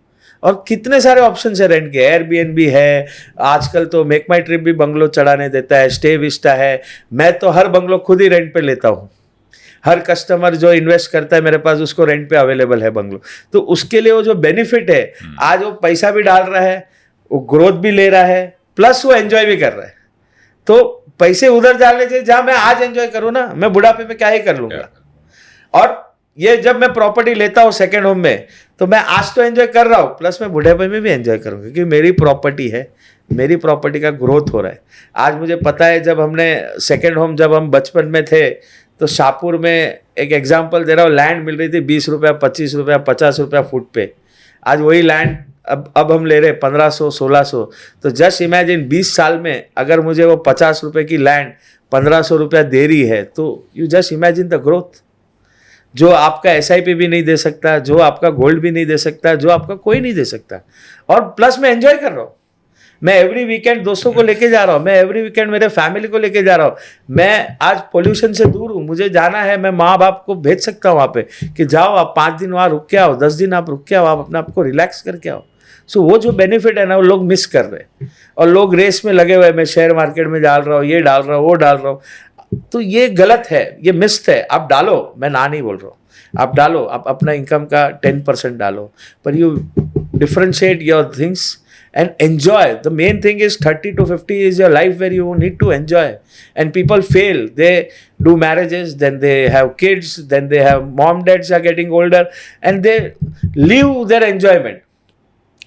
और कितने सारे ऑप्शन है रेंट के, एयरबीएनबी है, आजकल तो मेक माई ट्रिप भी बंगलो चढ़ाने देता है, स्टे विस्टा है। मैं तो हर बंगलो खुद ही रेंट पे लेता हूँ। हर कस्टमर जो इन्वेस्ट करता है मेरे पास, उसको रेंट पे अवेलेबल है बंगलो। तो उसके लिए वो जो बेनिफिट है, आज वो पैसा भी डाल रहा है, वो ग्रोथ भी ले रहा है, प्लस वो एंजॉय भी कर रहा है। तो पैसे उधर डालने चाहिए जहाँ मैं आज एंजॉय करूँ ना, मैं बुढ़ापे में क्या ही कर लूँगा। और ये जब मैं प्रॉपर्टी लेता हूँ सेकेंड होम में, तो मैं आज तो एंजॉय कर रहा हूँ, प्लस मैं बुढ़ापे में भी एंजॉय करूँगा, क्योंकि मेरी प्रॉपर्टी है, मेरी प्रॉपर्टी का ग्रोथ हो रहा है। आज मुझे पता है, जब हमने सेकेंड होम, जब हम बचपन में थे, तो शाहपुर में, एक एग्जांपल दे रहा हूँ, लैंड मिल रही थी 20 रुपया, 25 रुपया, 50 रुपया फुट पे। आज वही लैंड अब हम ले रहे 1500, 1600। तो जस्ट इमेजिन 20 साल में अगर मुझे वो 50 रुपये की लैंड 1500 रुपया दे रही है, तो you just imagine the growth. जो आपका SIP भी नहीं दे सकता, जो आपका गोल्ड भी नहीं दे सकता, जो आपका कोई नहीं दे सकता। और प्लस मैं एंजॉय कर रहा हूँ। मैं एवरी वीकेंड दोस्तों को लेके जा रहा हूँ, मैं एवरी वीकेंड मेरे फैमिली को लेके जा रहा हूँ। मैं आज पोल्यूशन से दूर हूँ, मुझे जाना है, मैं माँ बाप को भेज सकता हूँ वहाँ पे कि जाओ आप 5 दिन वहाँ रुक के आओ, 10 दिन आप रुक के आओ, आप अपने आप को रिलैक्स करके आओ। सो वो जो बेनिफिट है ना, वो लोग मिस कर रहे हैं। और लोग रेस में लगे हुए, मैं शेयर मार्केट में डाल रहा हूँ, ये डाल रहा हूँ, वो डाल रहा हूँ। तो ये गलत है, ये मिस्ड है। आप डालो, मैं ना नहीं बोल रहा हूँ, आप डालो, आप अपना इनकम का 10% डालो, पर you differentiate your things and enjoy. The main thing is 30 to 50 is your life where you need to enjoy. And people fail. They do marriages, then they have kids, then they have mom, dads are getting older, and they live their enjoyment.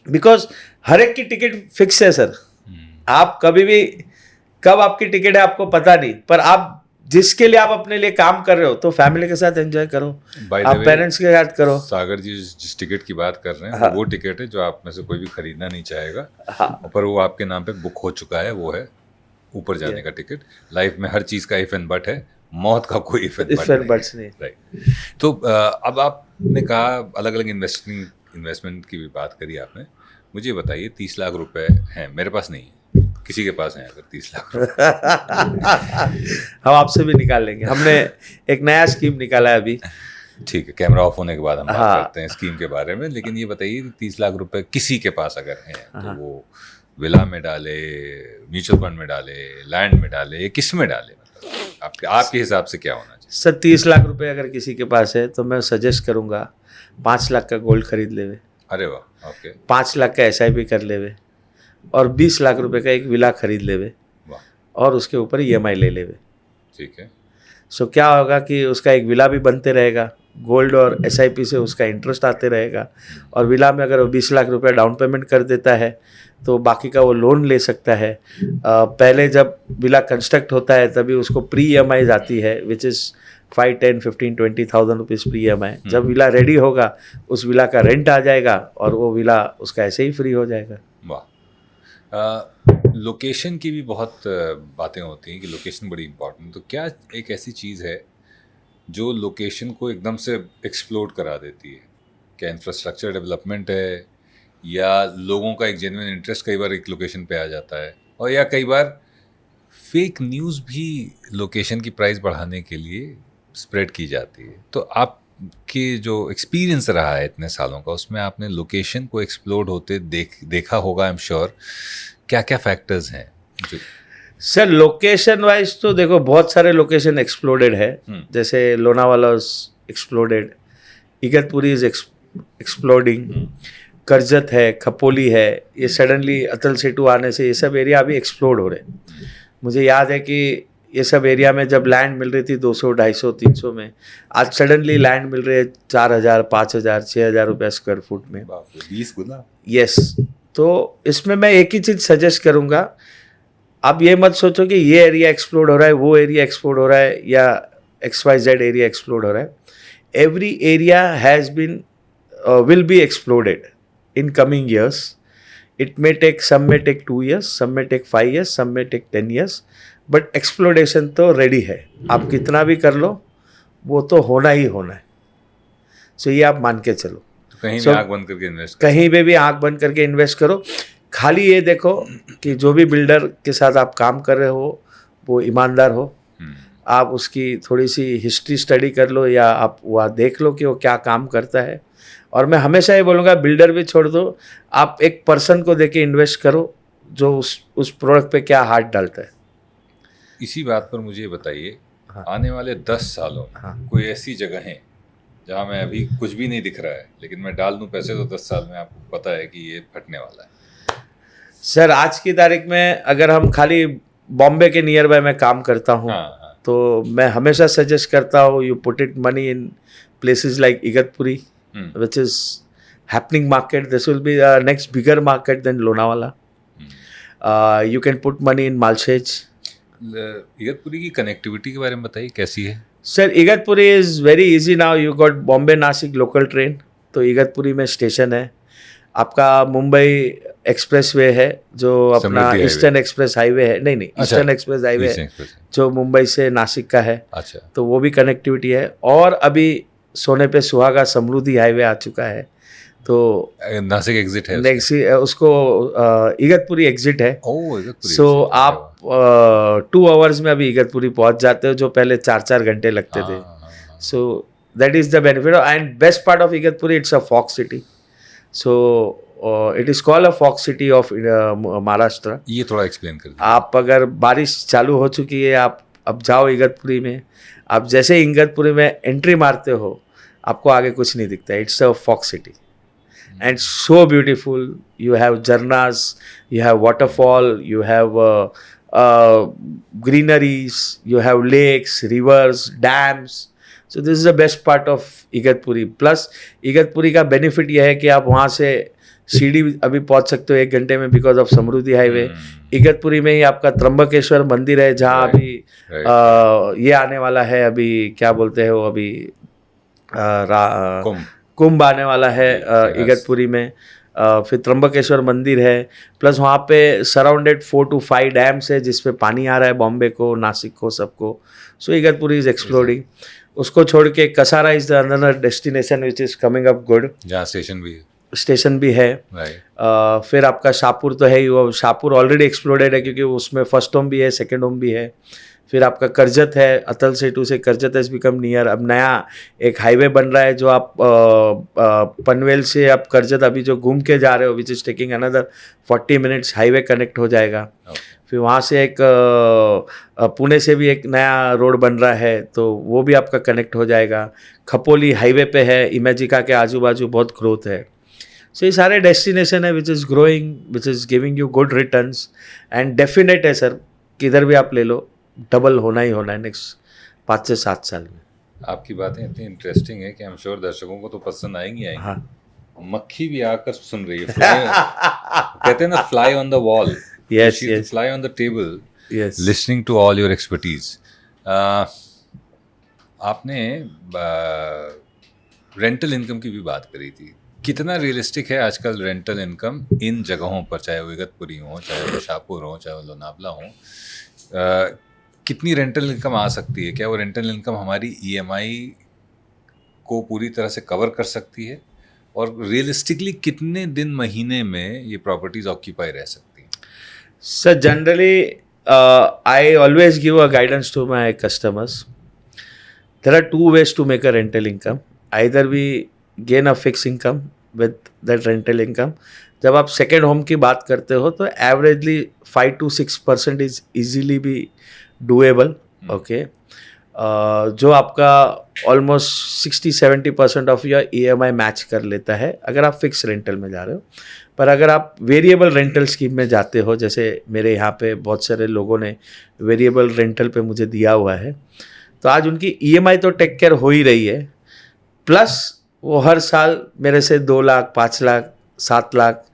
Because हर एक की ticket fix है sir. आप कभी भी, कब आपकी ticket है आपको पता नहीं, पर आप जिसके लिए आप अपने लिए काम कर रहे हो, तो फैमिली के साथ एंजॉय करो, आप पेरेंट्स के साथ करो। सागर जी जिस टिकट की बात कर रहे हैं, हाँ, वो टिकट है जो आप में से कोई भी खरीदना नहीं चाहेगा। हाँ, पर वो आपके नाम पे बुक हो चुका है, वो है ऊपर जाने का टिकट। लाइफ में हर चीज़ का इफ एंड बट है, मौत का कोई इफ एंड बट नहीं। राइट। तो अब आपने कहा अलग अलग इन्वेस्टमेंट की भी बात करी आपने। मुझे बताइए, 30 लाख रुपए हैं, मेरे पास नहीं है, किसी के पास है अगर 30 लाख रुपए हम आपसे भी निकाल लेंगे। हमने एक नया स्कीम निकाला है अभी। ठीक है, कैमरा ऑफ होने के बाद हम बात करते हैं स्कीम के बारे में। लेकिन ये बताइए, 30 लाख रुपए किसी के पास अगर हैं, तो वो विला में डाले, म्यूचुअल फंड में डाले, लैंड में डाले, किस में डाले? मतलब आपके हिसाब से क्या होना चाहिए? सर 30 लाख रुपए अगर किसी के पास है तो मैं सजेस्ट करूंगा 5 लाख का गोल्ड खरीद लेवे, अरे वाह, ओके, 5 लाख का SIP कर लेवे और 20 लाख रुपए का एक विला खरीद लेवे वाह, और उसके ऊपर EMI ले लेवे। ठीक है। सो क्या होगा कि उसका एक विला भी बनते रहेगा, गोल्ड और SIP से उसका इंटरेस्ट आते रहेगा, और विला में अगर वो 20 लाख रुपया डाउन पेमेंट कर देता है तो बाकी का वो लोन ले सकता है। पहले जब विला कंस्ट्रक्ट होता है तभी उसको प्री EMI आती है which is 5, 10, 15, 20,000 rupees pre EMI। जब विला रेडी होगा उस विला का रेंट आ जाएगा और वो विला उसका ऐसे ही फ्री हो जाएगा। वाह। लोकेशन की भी बहुत बातें होती हैं कि लोकेशन बड़ी इंपॉर्टेंट, तो क्या एक ऐसी चीज़ है जो लोकेशन को एकदम से एक्सप्लोड करा देती है? क्या इंफ्रास्ट्रक्चर डेवलपमेंट है, या लोगों का एक जेन्युइन इंटरेस्ट कई बार एक लोकेशन पे आ जाता है, और या कई बार फेक न्यूज़ भी लोकेशन की प्राइस बढ़ाने के लिए स्प्रेड की जाती है? तो आपके जो एक्सपीरियंस रहा है इतने सालों का, उसमें आपने लोकेशन को एक्सप्लोड होते देखा होगा, आई एम श्योर। क्या क्या फैक्टर्स हैं जो? सर लोकेशन वाइज तो देखो बहुत सारे लोकेशन एक्सप्लोडेड है, जैसे Lonavala exploded, Igatpuri is exploding, Karjat है, खपोली है, ये सडनली अतल सेतु आने से ये सब एरिया अभी एक्सप्लोड हो रहे हैं। मुझे याद है कि ये सब एरिया में जब लैंड मिल रही थी 200, 250, 300 में, आज सडनली लैंड मिल रही है 4,000, 5,000, 6,000 रुपये स्क्वायर फुट में। 20 गुना। यस, तो इसमें मैं एक ही चीज़ सजेस्ट करूँगा, आप ये मत सोचो कि ये एरिया एक्सप्लोड हो रहा है, वो एरिया एक्सप्लोड हो रहा है, या XYZ एरिया एक्सप्लोड हो रहा है। Every area has been will be exploded in coming years. It may take, some may take 2 years, some may take 5 years, some may take 10 years, but exploration तो ready है। आप कितना भी कर लो वो तो होना ही होना है। सो ये आप मान के चलो। तो कहीं भी आँख बंद करके इन्वेस्ट, कहीं पे भी आँख बंद करके इन्वेस्ट करो। खाली ये देखो कि जो भी बिल्डर के साथ आप काम कर रहे हो वो ईमानदार हो। आप उसकी थोड़ी सी हिस्ट्री स्टडी कर लो, या आप वह देख लो कि वो क्या काम करता है। और मैं हमेशा ये बोलूँगा बिल्डर भी छोड़ दो, आप एक पर्सन को देके इन्वेस्ट करो जो उस प्रोडक्ट पे क्या हाथ डालता है। इसी बात पर मुझे बताइए, हाँ। आने वाले 10 सालों में हाँ। कोई ऐसी जगह है जहाँ मैं अभी कुछ भी नहीं दिख रहा है, लेकिन मैं डाल दूँ पैसे तो 10 साल में आपको पता है कि ये फटने वाला है? सर आज की तारीख में अगर हम खाली बॉम्बे के नियर बाय मैं काम करता हूँ, हाँ। तो मैं हमेशा सजेस्ट करता हूँ you put it money in places like Igatpuri, which is happening market. This will be the next bigger market than Lonavala. You can put money in Malshej. Igatpuri की कनेक्टिविटी के बारे में बताइए, कैसी है? Sir, Igatpuri is very easy now. You got Bombay Nasik local train. तो इगतपुरी में station है। आपका मुंबई एक्सप्रेस वे है जो अपना ईस्टर्न एक्सप्रेस हाईवे है, नहीं ईस्टर्न एक्सप्रेस हाईवे है जो मुंबई से नासिक का है। अच्छा, तो वो भी कनेक्टिविटी है। और अभी सोने पे सुहागा समृद्धि हाईवे आ चुका है, तो नासिक एग्जिट है, उसको इगतपुरी एग्जिट है। इगतपुरी। सो आप 2 आवर्स में अभी इगतपुरी पहुंच जाते हो, जो पहले 4-4 घंटे लगते थे। So that is the benefit. And best part of Igatpuri, it's a fog city. So it is called a fog city of Maharashtra. ये थोड़ा एक्सप्लेन कर दीजिए। आप अगर बारिश चालू हो चुकी है, आप अब जाओ इगतपुरी में, आप जैसे इगतपुरी में एंट्री मारते हो आपको आगे कुछ नहीं दिखता है। It's a fog city and so beautiful. You have झरनास, you have waterfall, you have greeneries, you have lakes, rivers, dams. So this is the best part of Igatpuri. Plus Igatpuri का बेनिफिट यह है कि आप वहाँ से सीढ़ी अभी पहुँच सकते हो 1 घंटे में because of Samriddhi highway. Igatpuri में ही आपका त्र्यंबकेश्वर मंदिर है, जहाँ अभी ये आने वाला है, अभी क्या बोलते हैं वो, अभी कुंभ आने वाला है इगतपुरी में। फिर त्र्यंबकेश्वर मंदिर है, प्लस वहाँ पे सराउंडेड 4 to 5 डैम्स है जिसपे पानी आ रहा है बॉम्बे को, नासिक को, सबको। सो इगतपुरी इज एक्सप्लोरिंग। उसको छोड़ के Kasara is the another destination which is coming up good, जहाँ स्टेशन भी है। फिर आपका शाहपुर तो है ही, वो शाहपुर ऑलरेडी एक्सप्लोडेड है क्योंकि उसमें फर्स्ट होम भी है, सेकेंड होम भी है। फिर आपका करजत है, अतल सेतु से करजत हैज़ बिकम नियर। अब नया एक हाईवे बन रहा है जो आप पनवेल से आप करजत अभी जो घूम के जा रहे हो, which is taking another 40 minutes, highway connect हो जाएगा। फिर वहाँ से एक पुणे से भी एक नया रोड बन रहा है, तो वो भी आपका कनेक्ट हो जाएगा। खपोली हाईवे पे है, इमेजिका के आजू बाजू बहुत ग्रोथ है। सो ये सारे डेस्टिनेशन है which is growing, which is giving you good returns, and definite है सर, किधर भी आप ले लो डबल होना ही होना है नेक्स्ट 5 से 7 साल में। आपकी बातें इतनी इंटरेस्टिंग है कि आई एम श्योर दर्शकों को तो पसंद आएंगी। हाँ, मक्खी भी आकर सुन रही है। कहते हैं ना, fly on the wall, Yes, yes. Fly on the table, yes. Listening to all your expertise. आपने रेंटल इनकम की भी बात करी थी। कितना रियलिस्टिक है आजकल रेंटल इनकम इन जगहों पर, चाहे वो इगतपुरी हो, चाहे वो शाहपुर हो, चाहे वो लोनावला हो? कितनी रेंटल इनकम आ सकती है? क्या वो रेंटल इनकम हमारी ईएमआई को पूरी तरह से कवर कर सकती है? और रियलिस्टिकली कितने दिन, महीने में ये प्रॉपर्टीज ऑक्यूपाई रह सकती हैं? Sir, generally, I always give a guidance to my customers. There are 2 ways to make a rental income. Either we gain a fixed income with that rental income. जब आप सेकेंड होम की बात करते हो तो एवरेजली 5 to 6% इज इजीली भी doable. Okay, जो आपका almost 60-70% of your EMI match कर लेता है अगर आप फिक्स रेंटल में जा रहे हो। पर अगर आप वेरिएबल रेंटल स्कीम में जाते हो, जैसे मेरे यहाँ पे बहुत सारे लोगों ने वेरिएबल रेंटल पे मुझे दिया हुआ है, तो आज उनकी EMI तो टेक केयर हो ही रही है, प्लस वो हर साल मेरे से 2 लाख, 5 लाख, 7 लाख,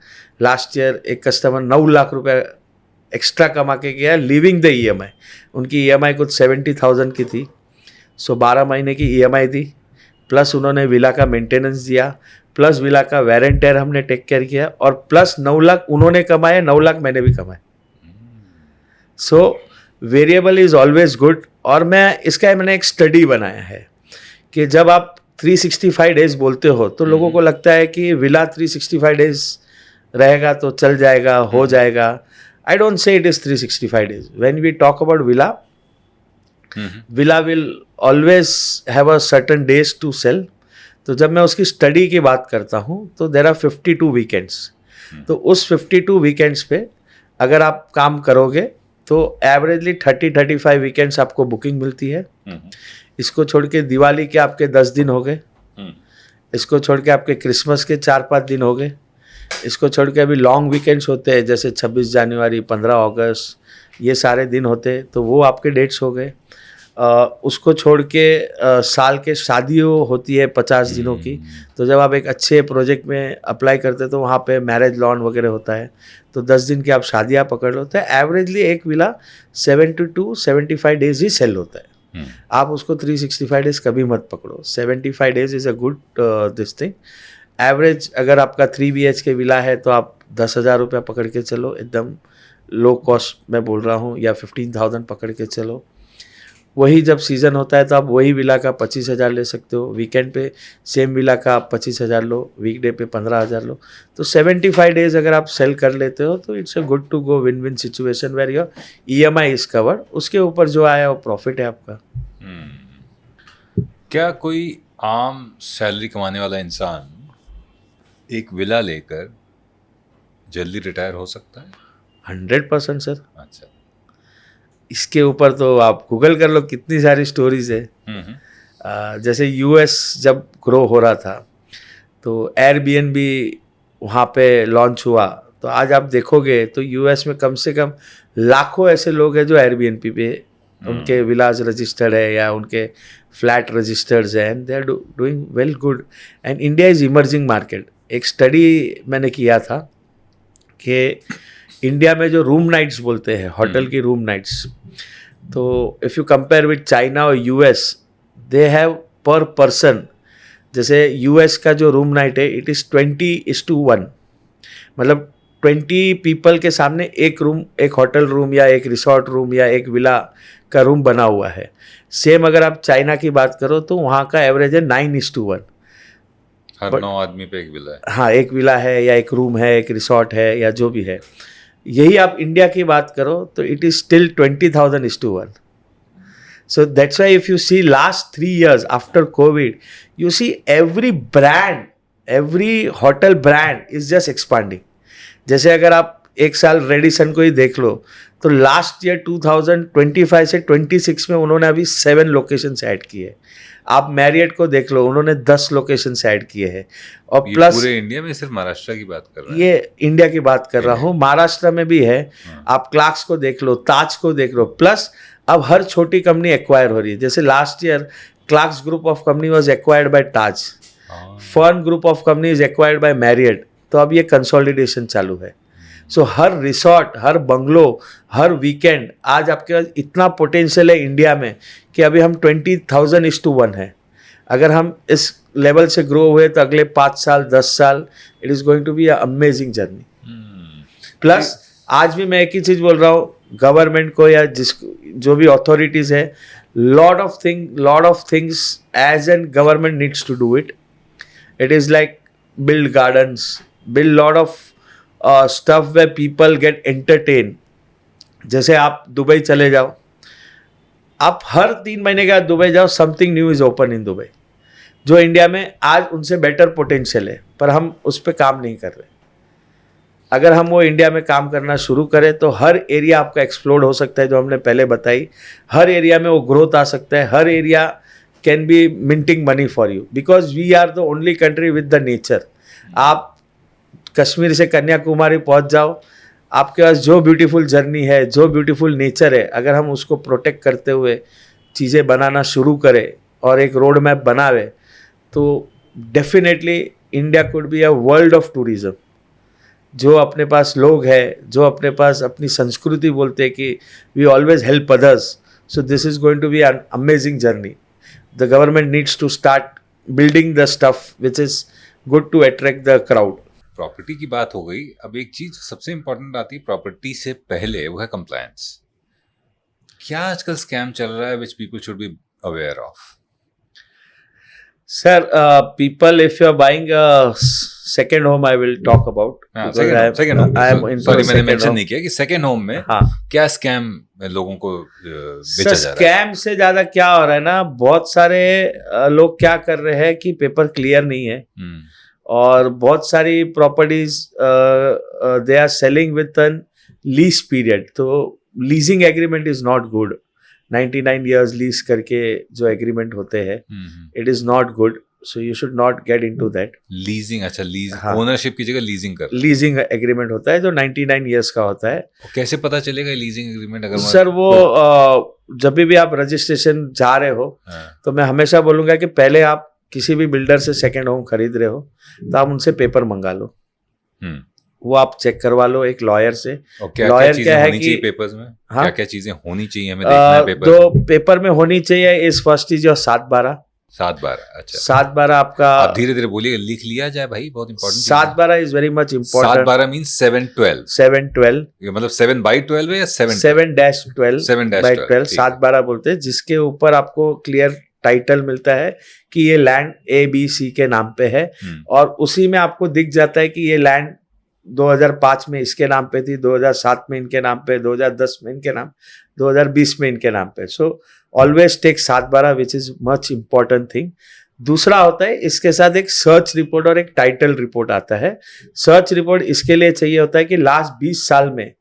लास्ट ईयर एक कस्टमर 9 लाख रुपए एक्स्ट्रा कमा के गया लिविंग द EMI। उनकी EMI कुछ 70,000 की थी, सो 12 महीने की EMI दी, प्लस उन्होंने विला का मेंटेनेंस दिया, प्लस विला का वेरेंटेयर हमने टेक केयर किया, और प्लस 9 लाख उन्होंने कमाए, 9 लाख मैंने भी कमाए। So variable is always good. और मैंने एक स्टडी बनाया है कि जब आप 365 डेज बोलते हो तो लोगों को लगता है कि विला 365 डेज रहेगा तो चल जाएगा, हो जाएगा। I don't say it is 365 days. When we talk about villa, villa will always have a certain days to sell. तो जब मैं उसकी स्टडी की बात करता हूँ तो there are 52 weekends. तो उस 52 weekends पे अगर आप काम करोगे तो एवरेजली 30-35 वीकेंड्स आपको बुकिंग मिलती है। इसको छोड़ के दिवाली के आपके 10 दिन हो गए, इसको छोड़ के आपके क्रिसमस के 4-5 दिन हो गए, इसको छोड़ के अभी लॉन्ग वीकेंड्स होते हैं जैसे 26 जनवरी, 15 अगस्त, ये सारे दिन होते हैं, तो वो आपके डेट्स हो गए। उसको छोड़ के साल के शादियों होती है 50 दिनों की, तो जब आप एक अच्छे प्रोजेक्ट में अप्लाई करते तो वहाँ पे मैरिज लॉन वगैरह होता है, तो 10 दिन की आप शादियाँ पकड़ लो, तो एवरेजली एक विला 70-75 डेज ही सेल होता है। आप उसको 365 डेज कभी मत पकड़ो। 75 days is a good this thing. Average अगर आपका 3 BHK विला है तो आप 10,000 रुपया पकड़ के चलो, एकदम लो कॉस्ट मैं बोल रहा हूँ, या 15,000 पकड़ के चलो। वही जब सीज़न होता है तो आप वही विला का 25,000 ले सकते हो, वीकेंड पे सेम विला का आप 25,000 लो, वीकडे पे 15,000 लो। तो 75 डेज अगर आप सेल कर लेते हो तो it's a good to go win win situation where your EMI is covered. उसके ऊपर जो आया वो प्रॉफिट है आपका। क्या कोई आम सैलरी कमाने वाला इंसान एक विला लेकर जल्दी रिटायर हो सकता है? 100% सर। अच्छा, इसके ऊपर तो आप गूगल कर लो, कितनी सारी स्टोरीज है। जैसे US जब ग्रो हो रहा था तो Airbnb वहाँ पे लॉन्च हुआ, तो आज आप देखोगे तो US में कम से कम लाखों ऐसे लोग हैं जो Airbnb पे उनके विलाज रजिस्टर्ड है या उनके फ्लैट रजिस्टर्ड है, and they are doing well good. And India is emerging market. एक स्टडी मैंने किया था कि इंडिया में जो रूम नाइट्स बोलते हैं, होटल की रूम नाइट्स, तो if you compare with China और US, दे हैव पर पर्सन, जैसे US का जो रूम नाइट है इट इज़ 20:1, मतलब 20 पीपल के सामने एक रूम, एक होटल रूम या एक रिसोर्ट रूम या एक विला का रूम बना हुआ है। सेम अगर आप चाइना की बात करो तो वहाँ का एवरेज है 9:1। हर 9 आदमी पे एक विला है। हाँ, एक विला है या एक रूम है, एक रिसोर्ट है या जो भी है। यही आप इंडिया की बात करो तो it is still 20,000:1। So that's why if you see last 3 years after COVID, you see every brand, every hotel brand is just expanding. जैसे अगर आप एक साल रेडिसन को ही देख लो तो लास्ट ईयर 2025 से 26 में उन्होंने अभी 7 लोकेशंस ऐड किए. आप मैरियट को देख लो, उन्होंने 10 लोकेशंस ऐड किए हैं. और ये प्लस पूरे इंडिया में, सिर्फ महाराष्ट्र की बात कर रहा है? ये इंडिया की बात कर रहा हूँ, महाराष्ट्र में भी है. आप क्लार्क्स को देख लो, ताज को देख लो. प्लस अब हर छोटी कंपनी एक्वायर हो रही है. जैसे last year Clarks group of company was acquired by Taj, fern group of company is acquired by Marriott. तो अब ये कंसोलिडेशन चालू है. सो हर रिसोर्ट, हर बंगलो, हर वीकेंड, आज आपके पास इतना पोटेंशियल है इंडिया में कि अभी हम 20,000:1 है. अगर हम इस लेवल से ग्रो हुए तो अगले 5 साल 10 साल it is going to be a amazing journey. Plus आज भी मैं एक ही चीज़ बोल रहा हूँ गवर्नमेंट को या जो भी अथॉरिटीज़ है, lot of things as an government needs to do it. It is like build gardens, build lot of stuff where people get entertained. जैसे आप दुबई चले जाओ, आप हर 3 महीने के बाद दुबई जाओ, something new is open in Dubai, जो इंडिया में आज उनसे बेटर पोटेंशियल है, पर हम उस पर काम नहीं कर रहे. अगर हम वो इंडिया में काम करना शुरू करें तो हर एरिया आपका एक्सप्लोर हो सकता है, जो हमने पहले बताई. हर एरिया में वो ग्रोथ आ सकता है. हर area can be minting money for you because we are the only country with the nature. आप कश्मीर से कन्याकुमारी पहुंच जाओ, आपके पास जो ब्यूटीफुल जर्नी है, जो ब्यूटीफुल नेचर है, अगर हम उसको प्रोटेक्ट करते हुए चीज़ें बनाना शुरू करें और एक रोड मैप बनावे तो definitely India could be a world of tourism. जो अपने पास लोग हैं, जो अपने पास अपनी संस्कृति बोलते हैं कि we always help others. So this is going to be an amazing journey. The government needs to start building the stuff which is good to attract the crowd. Property की बात हो गई. अब एक चीज सबसे इंपॉर्टेंट आती है प्रॉपर्टी से पहले, वो है कंप्लायंस. क्या आजकल स्कैम चल रहा है which people should be aware of? Sir, people, if you are buying a second home, I will talk about. Second home. I am into sorry, मैंने second मेंशन home. नहीं किया कि सेकंड होम में हाँ. क्या स्कैम लोगों को बेचा सर, जा रहा है. स्कैम से ज्यादा क्या हो रहा है ना, बहुत सारे लोग क्या कर रहे हैं कि पेपर क्लियर नहीं है और बहुत सारी properties they are selling with an lease period. तो leasing agreement is not good. 99 years lease करके जो एग्रीमेंट होते हैं, it is not good. So you should not get into that. Leasing, अच्छा, लीज, हाँ. ओनरशिप की जगह लीजिंग कर. लीजिंग एग्रीमेंट होता है जो 99 years का होता है. कैसे पता चलेगा लीजिंग एग्रीमेंट? अगर सर वो जब भी आप रजिस्ट्रेशन जा रहे हो तो मैं हमेशा बोलूँगा कि पहले आप किसी भी बिल्डर से सेकेंड होम खरीद रहे हो तो आप उनसे पेपर मंगा लो. वो आप चेक करवा लो एक लॉयर से. लॉयर क्या है कि पेपर्स में क्या क्या चीजें होनी चाहिए हमें देखना है पेपर. तो पेपर में होनी चाहिए इस फर्स्ट इज योर 7/12. 7/12. अच्छा, 7/12 आपका. आप धीरे धीरे बोलिए, लिख लिया जाए भाई, बहुत important. 7/12 is very much important. 7/12 means 7/12. 7/12 मतलब 7/12 है या 7-12. 7/12. 7/12 बोलते हैं, जिसके ऊपर आपको क्लियर टाइटल मिलता है कि ये लैंड ABC के नाम पे है. और उसी में आपको दिख जाता है कि ये लैंड 2005 में इसके नाम पे थी, 2007 में इनके नाम पे, 2010 में इनके नाम, 2020 में इनके नाम पे. So always take 7/12 which is much important thing. दूसरा होता है इसके साथ एक सर्च रिपोर्ट और एक टाइटल रिपोर्ट आता है. सर्च रिपोर्ट इसके लिए चाहिए होता है कि लास्ट 20 साल में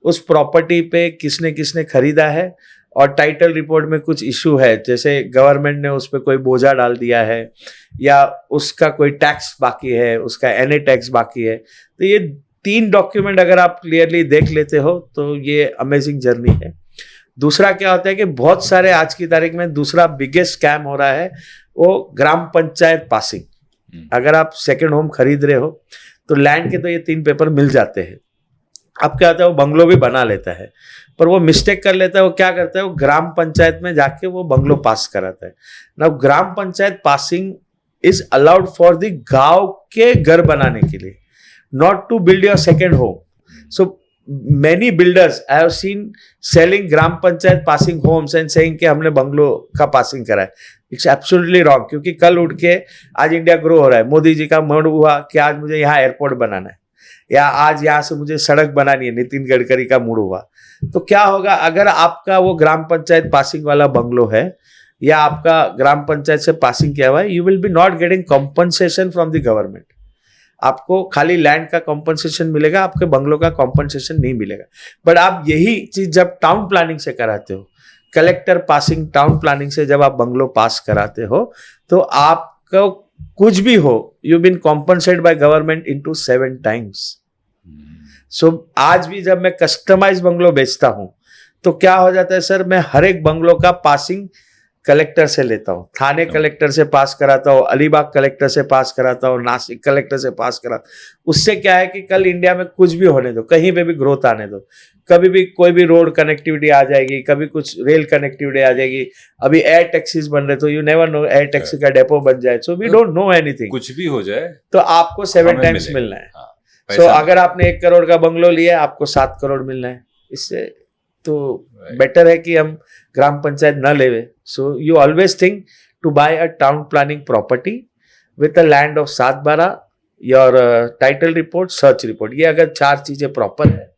उस प्रॉपर्टी पे किसने किसने खरीदा है, और टाइटल रिपोर्ट में कुछ इशू है, जैसे गवर्नमेंट ने उस पर कोई बोझा डाल दिया है या उसका कोई टैक्स बाकी है, उसका NA टैक्स बाकी है. तो ये 3 डॉक्यूमेंट अगर आप क्लियरली देख लेते हो तो ये अमेजिंग जर्नी है. दूसरा क्या होता है कि बहुत सारे आज की तारीख में दूसरा बिगेस्ट स्कैम हो रहा है वो ग्राम पंचायत पासिंग. अगर आप सेकेंड होम खरीद रहे हो तो लैंड के तो ये 3 पेपर मिल जाते हैं. अब क्या होता है, वो बंगलो भी बना लेता है, पर वो मिस्टेक कर लेता है. वो क्या करता है, वो ग्राम पंचायत में जाके वो बंगलो पास कराता है. ना gram panchayat passing is allowed for the गांव के घर बनाने के लिए, not to build your second home. So many builders I have seen selling gram panchayat passing homes and saying कि हमने बंगलो का पासिंग करा है. It's absolutely wrong. क्योंकि कल उठ के आज इंडिया ग्रो हो रहा है, मोदी जी का मूड हुआ कि आज मुझे यहाँ एयरपोर्ट बनाना है या आज यहाँ से मुझे सड़क बनानी है, नितिन गडकरी का मूड हुआ. तो क्या होगा अगर आपका वो ग्राम पंचायत पासिंग वाला बंगलो है या आपका ग्राम पंचायत से पासिंग किया हुआ है, you will be not getting compensation from the government. आपको खाली लैंड का कॉम्पनसेशन मिलेगा, आपके बंगलो का कॉम्पनसेशन नहीं मिलेगा। बट आप यही चीज जब टाउन प्लानिंग से कराते हो, कलेक्टर पासिंग टाउन प्लानिंग से जब आप बंगलो पास कराते हो, तो आपको कुछ भी हो, you been compensate by government into 7 times. So आज भी जब मैं कस्टमाइज बंगलो बेचता हूं तो क्या हो जाता है सर, मैं हर एक बंगलो का पासिंग कलेक्टर से लेता हूँ, थाने कलेक्टर से पास कराता हूँ, अलीबाग कलेक्टर से पास कराता हूँ, नासिक कलेक्टर से पास कराता हूँ। उससे क्या है कि कल इंडिया में कुछ भी होने दो, कहीं पे भी ग्रोथ आने दो, कभी भी कोई भी रोड कनेक्टिविटी आ जाएगी, कभी कुछ रेल कनेक्टिविटी आ जाएगी, अभी एयर टैक्सीज बन रहे, तो you never know air taxi का डेपो बन जाए, so we don't know anything, कुछ भी हो जाए तो आपको 7 टाइम्स मिलना है। सो अगर आपने 1 करोड़ का बंगलो लिया, आपको 7 करोड़ मिलना है। इससे तो बेटर है कि हम ग्राम पंचायत न लेवे। So you always think to buy a town planning property with a land of 7/12, your title report, search report, ये अगर 4 चीजें प्रॉपर है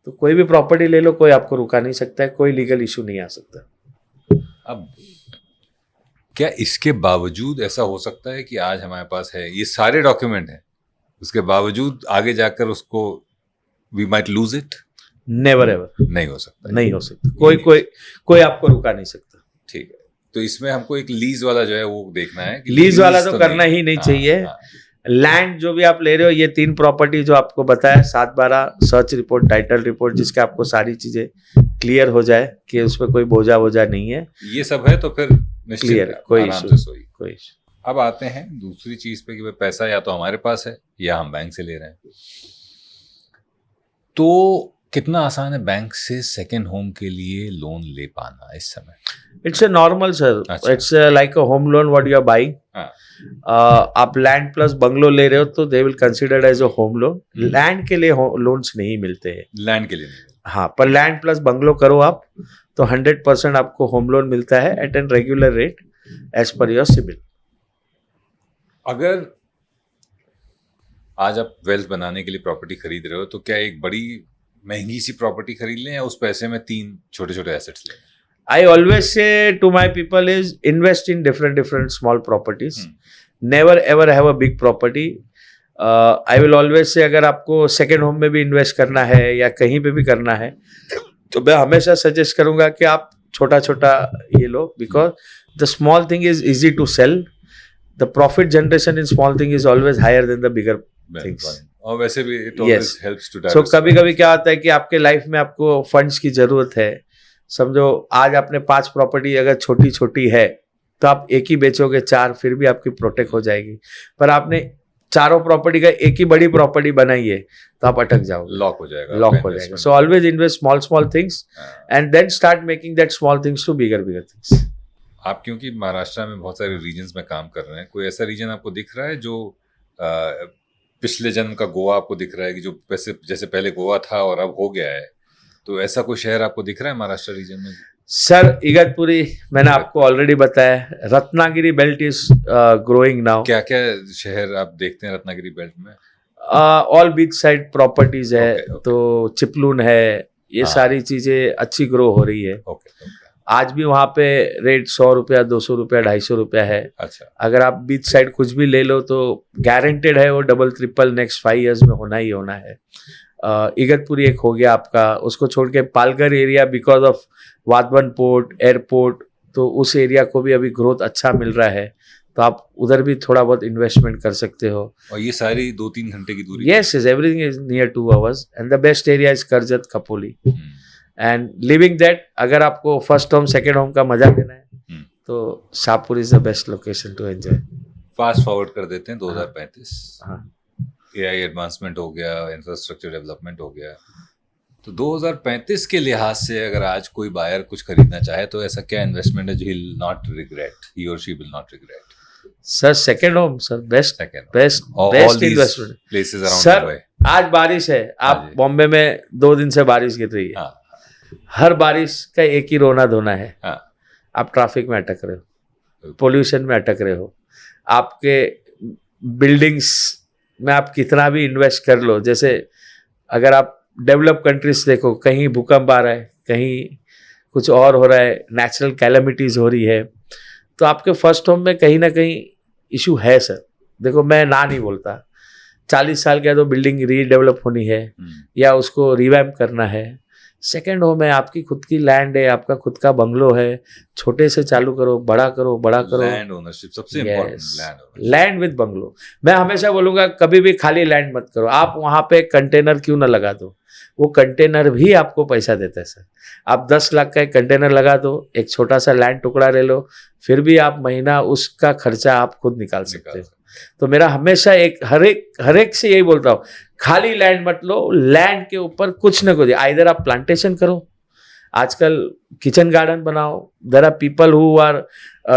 तो कोई भी प्रॉपर्टी ले लो, कोई आपको रुका नहीं सकता है, कोई लीगल इशू नहीं आ सकता। अब क्या इसके बावजूद ऐसा हो सकता है कि आज हमारे पास है ये सारे डॉक्यूमेंट हैं, उसके बावजूद आगे जाकर उसको we might lose it? Never ever, नहीं हो सकता, नहीं हो सकता, कोई आपको रुका नहीं सकता। ठीक है, तो इसमें हमको एक लीज वाला जो है वो देखना है कि लीज वाला तो करना ही नहीं चाहिए। लैंड जो भी आप ले रहे हो, ये 3 प्रॉपर्टी जो आपको बताया, 7/12, सर्च रिपोर्ट, टाइटल रिपोर्ट, जिसके आपको सारी चीजें क्लियर हो जाए कि उसमें कोई बोझा नहीं है, ये सब है तो फिर क्लियर है, कोई इशू कोई इशू। अब आते हैं दूसरी चीज पे कि भाई पैसा या तो हमारे पास है या हम बैंक से ले रहे हैं। तो कितना आसान है बैंक से सेकेंड होम के लिए लोन ले पाना इस समय? It's a normal sir, it's like a home loan what you are buying. आप लैंड प्लस बंगलो ले रहे हो तो they will considered as a home loan. Land के लिए लोन्स नहीं मिलते हैं, लैंड के लिए नहीं। हाँ, पर लैंड प्लस बंगलो करो आप तो 100% आपको होम लोन मिलता है at an regular rate as per your CIBIL. अगर आज आप वेल्थ बनाने के लिए प्रॉपर्टी खरीद रहे हो तो क्या एक बड़ी महंगी सी प्रॉपर्टी खरीद लें या उस पैसे में 3 छोटे छोटे एसेट्स लें? I always say to my people is invest in different small properties. Never ever have a big property. I will always say अगर आपको सेकेंड होम में भी इन्वेस्ट करना है या कहीं पे भी करना है तो मैं हमेशा सजेस्ट करूंगा कि आप छोटा छोटा ये लो, because the small thing is easy to sell, the profit generation in small thing is always higher than the bigger things. और वैसे भी it always helps to सो कभी कभी क्या होता है कि आपके लाइफ में आपको फंड्स की जरूरत है, समझो आज आपने 5 प्रॉपर्टी अगर छोटी छोटी है तो आप एक ही बेचोगे 4, फिर भी आपकी प्रोटेक्ट हो जाएगी, पर आपने चारों प्रॉपर्टी का एक ही बड़ी प्रॉपर्टी बनाई है तो आप अटक जाओगे, लॉक हो जाएगा। So always invest small things and then start making that small things to bigger things. आप क्योंकि महाराष्ट्र में बहुत सारे रीजन्स में काम कर रहे हैं, कोई ऐसा रीजन आपको दिख रहा है जो पिछले जन्म का गोवा आपको दिख रहा है कि जो जैसे पहले गोवा था और अब हो गया है, तो ऐसा कोई शहर आपको दिख रहा है महाराष्ट्र रीजन में? सर इगतपुरी मैंने आपको ऑलरेडी बताया, Ratnagiri belt is growing now. क्या क्या शहर आप देखते हैं रत्नागिरी बेल्ट में? ऑल बीच साइड प्रॉपर्टीज है, तो चिपलून है, ये सारी चीजें अच्छी ग्रो हो रही है। आज भी वहाँ पे रेट 100 रुपया, 200 रुपया, 250 रुपया है। अच्छा, अगर आप बीच साइड कुछ भी ले लो तो गारंटेड है वो डबल ट्रिपल नेक्स्ट 5 years में होना ही होना है। इगतपुरी एक हो गया आपका, उसको छोड़ के Palghar area because of Vadhavan port, airport, तो उस एरिया को भी अभी ग्रोथ अच्छा मिल रहा है, तो आप उधर भी थोड़ा बहुत इन्वेस्टमेंट कर सकते हो। और ये सारी 2-3 घंटे की दूरी? Yes, everything is near 2 hours and the best area is Karjat, Khopoli and living that. अगर आपको फर्स्ट होम सेकेंड होम का मजा लेना है तो Shahpur is the best location to enjoy. Fast forward कर देते हैं 2035। हाँ, AI एडवांसमेंट हो गया, इंफ्रास्ट्रक्चर डेवलपमेंट हो गया, तो 2035 के लिहाज से अगर आज कोई बायर कुछ खरीदना चाहे तो ऐसा क्या इन्वेस्टमेंट है जो ही नॉट रिग्रेट, ही और she will not regret? Sir second home, sir best investment places around sir. Mumbai. आज बारिश है, आप बॉम्बे में 2 दिन से बारिश गिर रही है, हर बारिश का एक ही रोना धोना है। आप ट्रैफिक में अटक रहे हो, पोल्यूशन में अटक रहे हो, आपके बिल्डिंग्स में आप कितना भी इन्वेस्ट कर लो, जैसे अगर आप डेवलप कंट्रीज देखो, कहीं भूकंप आ रहा है, कहीं कुछ और हो रहा है, नेचुरल कैलेमिटीज हो रही है, तो आपके फर्स्ट होम में कहीं ना कहीं इशू है सर। देखो मैं ना नहीं बोलता, 40 साल के बाद वो बिल्डिंग रीडेवलप होनी है या उसको रिवैम्प करना है। सेकेंड होम है, आपकी खुद की लैंड है, आपका खुद का बंगलो है, छोटे से चालू करो, बड़ा करो, बड़ा करो। लैंड ओनरशिप सबसे इम्पोर्टेंट, लैंड विद बंगलो। मैं हमेशा बोलूंगा कभी भी खाली लैंड मत करो। आप वहां पे कंटेनर क्यों ना लगा दो, वो कंटेनर भी आपको पैसा देता है सर। आप 10 लाख का एक कंटेनर लगा दो, एक छोटा सा लैंड टुकड़ा ले लो, फिर भी आप महीना उसका खर्चा आप खुद निकाल सकते हो। तो मेरा हमेशा एक हर एक से यही बोलता हूँ, खाली लैंड मत लो, लैंड के ऊपर कुछ न कुछ, आइदर आप प्लांटेशन करो, आजकल किचन गार्डन बनाओ, there are people who are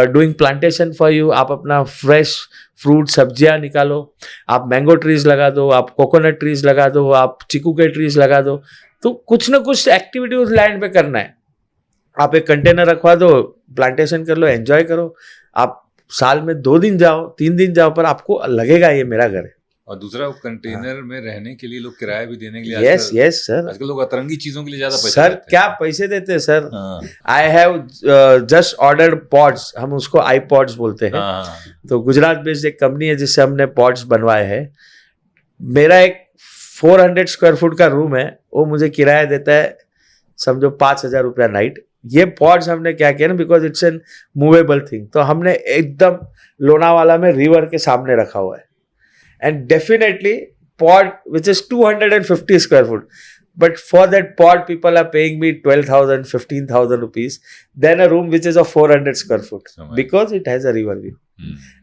doing plantation for you. आप अपना फ्रेश फ्रूट सब्जियां निकालो, आप मैंगो ट्रीज लगा दो, आप कोकोनट ट्रीज लगा दो, आप चीकू के ट्रीज लगा दो। तो कुछ ना कुछ एक्टिविटी उस लैंड पे करना है। आप एक कंटेनर रखवा दो, प्लांटेशन कर लो, एंजॉय करो। आप साल में 2 दिन जाओ, 3 दिन जाओ, पर आपको लगेगा ये मेरा घर है। और दूसरा वो कंटेनर में रहने के लिए लोग किराया भी देने के लिए यस सर, आजकल लोग अतरंगी चीजों के लिए ज्यादा पैसे सर देते हैं। क्या पैसे देते हैं सर। हाँ। I have just ordered pods, हम उसको आई पॉड्स बोलते हैं। हाँ। तो गुजरात बेस्ड एक कंपनी है जिससे हमने पॉड्स बनवाए हैं। मेरा एक 400 स्क्वायर फुट का रूम है, वो मुझे किराया देता है समझो 5,000 रुपया नाइट। ये पॉड्स हमने क्या किया ना, because it's an movable thing, तो हमने एकदम लोनावाला में रिवर के सामने रखा हुआ है। And definitely pod which is 250 square foot, but for that pod people are paying me 12,000 15,000 rupees than a room which is of 400 square foot, because it has a river view.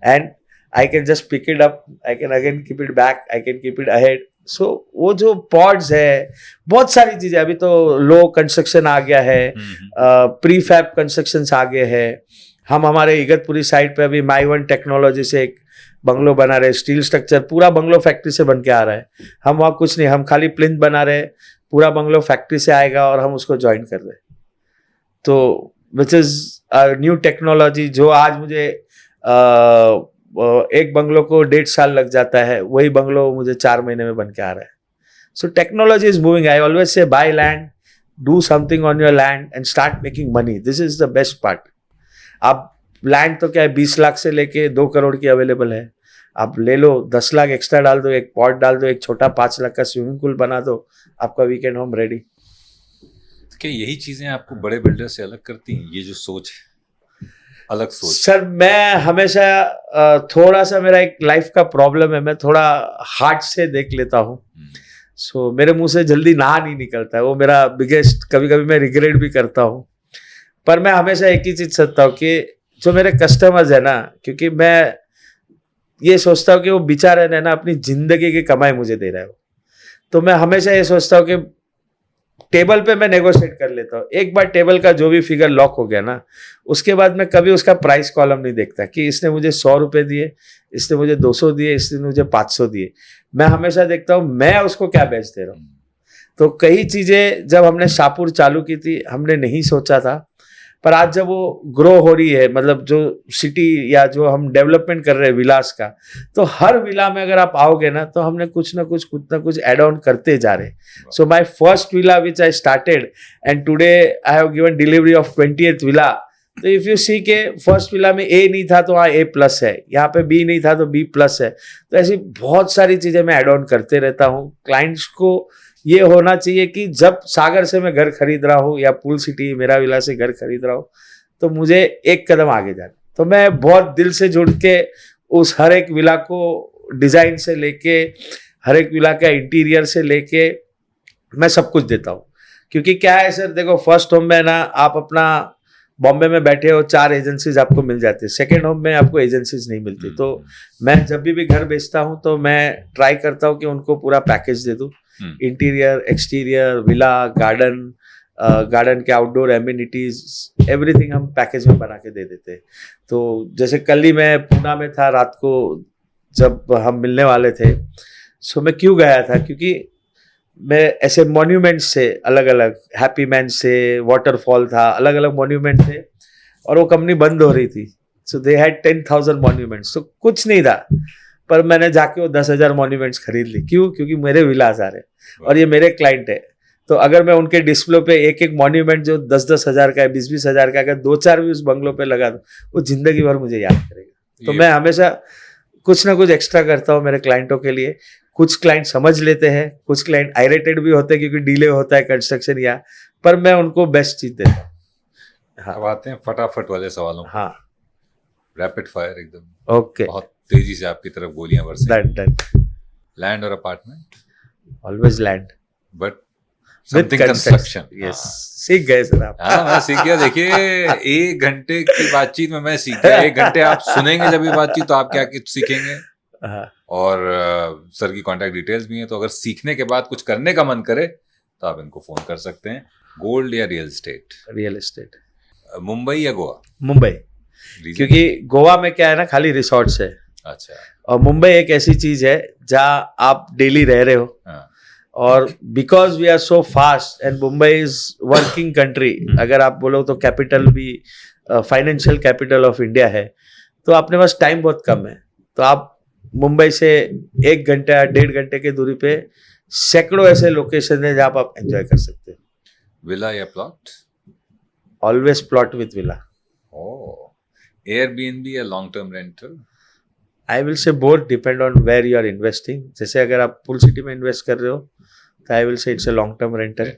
And I can just pick it up, I can again keep it back, I can keep it ahead. So वो जो pods है, बहुत सारी चीजें, अभी तो लो construction आ गया है, प्री फैब कंस्ट्रक्शन आ गए हैं। हम हमारे इगतपुरी साइड पे अभी माई वन टेक्नोलॉजी से एक बंगलो बना रहे, स्टील स्ट्रक्चर पूरा बंगलो फैक्ट्री से बन के आ रहा है। हम वहाँ कुछ नहीं, हम खाली प्लिंथ बना रहे, पूरा बंगलो फैक्ट्री से आएगा और हम उसको ज्वाइन कर रहे। तो विच इज न्यू टेक्नोलॉजी, जो आज मुझे एक बंगलो को 1.5 साल लग जाता है, वही बंगलो मुझे 4 महीने में बन के आ रहा है। So technology is moving. I always say by land, do something on your land and start making money. This is the best part. आप लैंड तो क्या है, 20 लाख से लेके 2 करोड़ की अवेलेबल है। आप ले लो, 10 लाख एक्स्ट्रा डाल दो, एक पॉट डाल दो, एक छोटा 5 लाख का स्विमिंग पूल बना दो, आपका वीकेंड होम रेडी। क्या यही चीजें आपको बड़े बिल्डर से अलग करती हैं, ये जो सोच है, अलग सोच? सर मैं हमेशा थोड़ा सा, मेरा एक लाइफ का प्रॉब्लम है, मैं थोड़ा हार्ट से देख लेता हूँ। सो मेरे मुंह से जल्दी ना नहीं निकलता है, वो मेरा बिगेस्ट, कभी कभी मैं रिग्रेट भी करता हूँ। पर मैं हमेशा एक ही चीज सोचता हूँ कि जो मेरे कस्टमर्स है ना, क्योंकि मैं ये सोचता हूँ कि वो बेचारे ने ना अपनी जिंदगी की कमाई मुझे दे रहा है, तो मैं हमेशा ये सोचता हूँ कि टेबल पे मैं नेगोशिएट कर लेता हूँ। एक बार टेबल का जो भी फिगर लॉक हो गया ना, उसके बाद मैं कभी उसका प्राइस कॉलम नहीं देखता कि इसने मुझे 100 रुपये दिए, इसने मुझे 200 दिए, इसने मुझे 500 दिए। मैं हमेशा देखता हूँ मैं उसको क्या बेच दे रहा हूँ। तो कई चीज़ें जब हमने शाहपुर चालू की थी, हमने नहीं सोचा था, पर आज जब वो ग्रो हो रही है, मतलब जो सिटी या जो हम डेवलपमेंट कर रहे हैं विलास का, तो हर विला में अगर आप आओगे ना, तो हमने कुछ ना कुछ एड ऑन करते जा रहे। So my first villa which I started and today I have given delivery of 20th villa. तो इफ यू सी के फर्स्ट विला में ए नहीं था तो वहाँ A+ है, यहाँ पे B नहीं था तो B+ है। तो ऐसी बहुत सारी चीजें मैं एड ऑन करते रहता हूँ। क्लाइंट्स को ये होना चाहिए कि जब सागर से मैं घर खरीद रहा हूँ या पुल सिटी मेरा विला से घर खरीद रहा हूँ, तो मुझे एक कदम आगे जाना। तो मैं बहुत दिल से जुड़ के उस हर एक विला को डिजाइन से लेके, हर एक विला का इंटीरियर से लेके मैं सब कुछ देता हूँ। क्योंकि क्या है सर, देखो फर्स्ट होम में ना आप अपना बॉम्बे में बैठे हो, 4 एजेंसीज आपको मिल जाती है, सेकेंड होम में आपको एजेंसीज नहीं मिलती। तो मैं जब भी घर बेचता हूँ तो मैं ट्राई करता हूँ कि उनको पूरा पैकेज दे दूँ, इंटीरियर, एक्सटीरियर, विला, गार्डन के आउटडोर एमिनिटीज, एवरीथिंग हम पैकेज में बना के दे देते हैं। तो जैसे कल ही मैं पूना में था, रात को जब हम मिलने वाले थे, सो मैं क्यों गया था, क्योंकि मैं ऐसे मॉन्यूमेंट से अलग अलग, हैप्पी मैन से वाटरफॉल था, अलग अलग मॉन्यूमेंट थे, और वो कंपनी बंद हो रही थी। सो दे हैड 10,000 मॉन्यूमेंट्स, तो कुछ नहीं था, पर मैंने जाके वो 10,000 मॉन्यूमेंट्स खरीद ली। क्यों? क्योंकि मेरे विलास आ रहे हैं और ये मेरे क्लाइंट है। तो अगर मैं उनके डिस्प्ले पे एक एक मॉन्यूमेंट जो 10-10 हज़ार का है, 20-20 हज़ार का, अगर 2-4 भी उस बंगलों पे लगा दूं, वो जिंदगी भर मुझे याद करेगा। तो मैं हमेशा कुछ ना कुछ एक्स्ट्रा करता हूँ मेरे क्लाइंटों के लिए। कुछ क्लाइंट समझ लेते हैं, कुछ क्लाइंट आयरेटेड भी होते हैं क्योंकि डिले होता है कंस्ट्रक्शन या, पर मैं उनको बेस्ट चीज देता हूँ। हाँ, अब आते हैं फटाफट वाले सवालों पर। हाँ, रैपिड फायर एकदम, ओके, बहुत तेजी से आपकी तरफ गोलियां बरसें। डन। लैंड और apartment? Always land but with something construction. Yes, सीख गए सर आप। हाँ, मैं सीख गया। देखिए, 1 घंटे की बातचीत में मैं सीख गया। 1 घंटे आप सुनेंगे जब ये बातचीत, तो आप क्या कुछ सीखेंगे। हाँ, और सर की कांटेक्ट डिटेल्स भी हैं, तो अगर सीखने के बाद कुछ करने का मन करे तो आप इनको फोन कर सकते हैं। गोल्ड या real estate? Real estate. Mumbai या गोवा? मुंबई, Reason? क्योंकि गोवा में क्या है ना, खाली रिसोर्ट्स है, अच्छा। और मुंबई एक ऐसी चीज है जहाँ आप डेली रह रहे हो, हाँ, और because we are so fast and Mumbai is working country, अगर आप बोलो तो कैपिटल भी, फाइनेंशियल कैपिटल ऑफ इंडिया है, तो अपने पास टाइम बहुत कम है। तो आप मुंबई से 1 घंटे या 1.5 घंटे की दूरी पे सैकड़ों ऐसे लोकेशन है जहाँ आप एंजॉय कर सकते हैं। विला या plot? Always plot with villa. Oh. Airbnb या long term rental? I will say both, depend on where you are investing. जैसे अगर आप पुल सिटी में इन्वेस्ट कर रहे हो तो आई विल से it's a long term rental.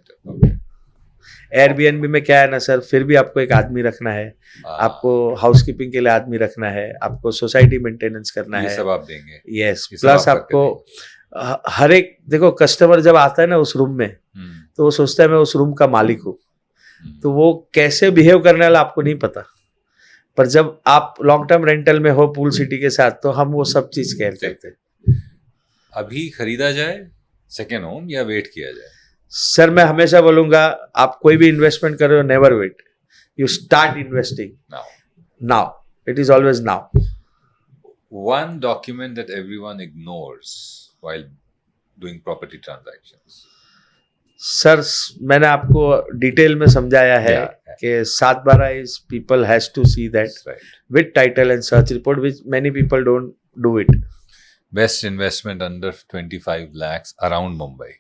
Airbnb में क्या है ना सर, फिर भी आपको एक आदमी रखना है, आपको हाउसकीपिंग के लिए आदमी रखना है, आपको सोसाइटी मेंटेनेंस करना ये है, सब आप देंगे? यस, ये सब प्लस आप आपको हर एक, देखो कस्टमर जब आता है ना उस रूम में, तो वो सोचता है मैं उस रूम का मालिक हूँ, तो वो कैसे बिहेव करने वाला आपको नहीं पता। पर जब आप लॉन्ग टर्म रेंटल में हो पूल सिटी के साथ, तो हम वो सब चीज केयर करते हैं। अभी खरीदा जाए सेकेंड होम या वेट किया जाए? सर मैं हमेशा बोलूंगा, आप कोई भी इन्वेस्टमेंट कर रहे हो, never wait, you start investing now, it is always now. One document that everyone ignores while doing property transactions? Sir मैंने आपको डिटेल में समझाया है कि 7/12 is people has to see that That's right. With title and search report, which many people don't do it. Best investment under 25 lakhs around Mumbai?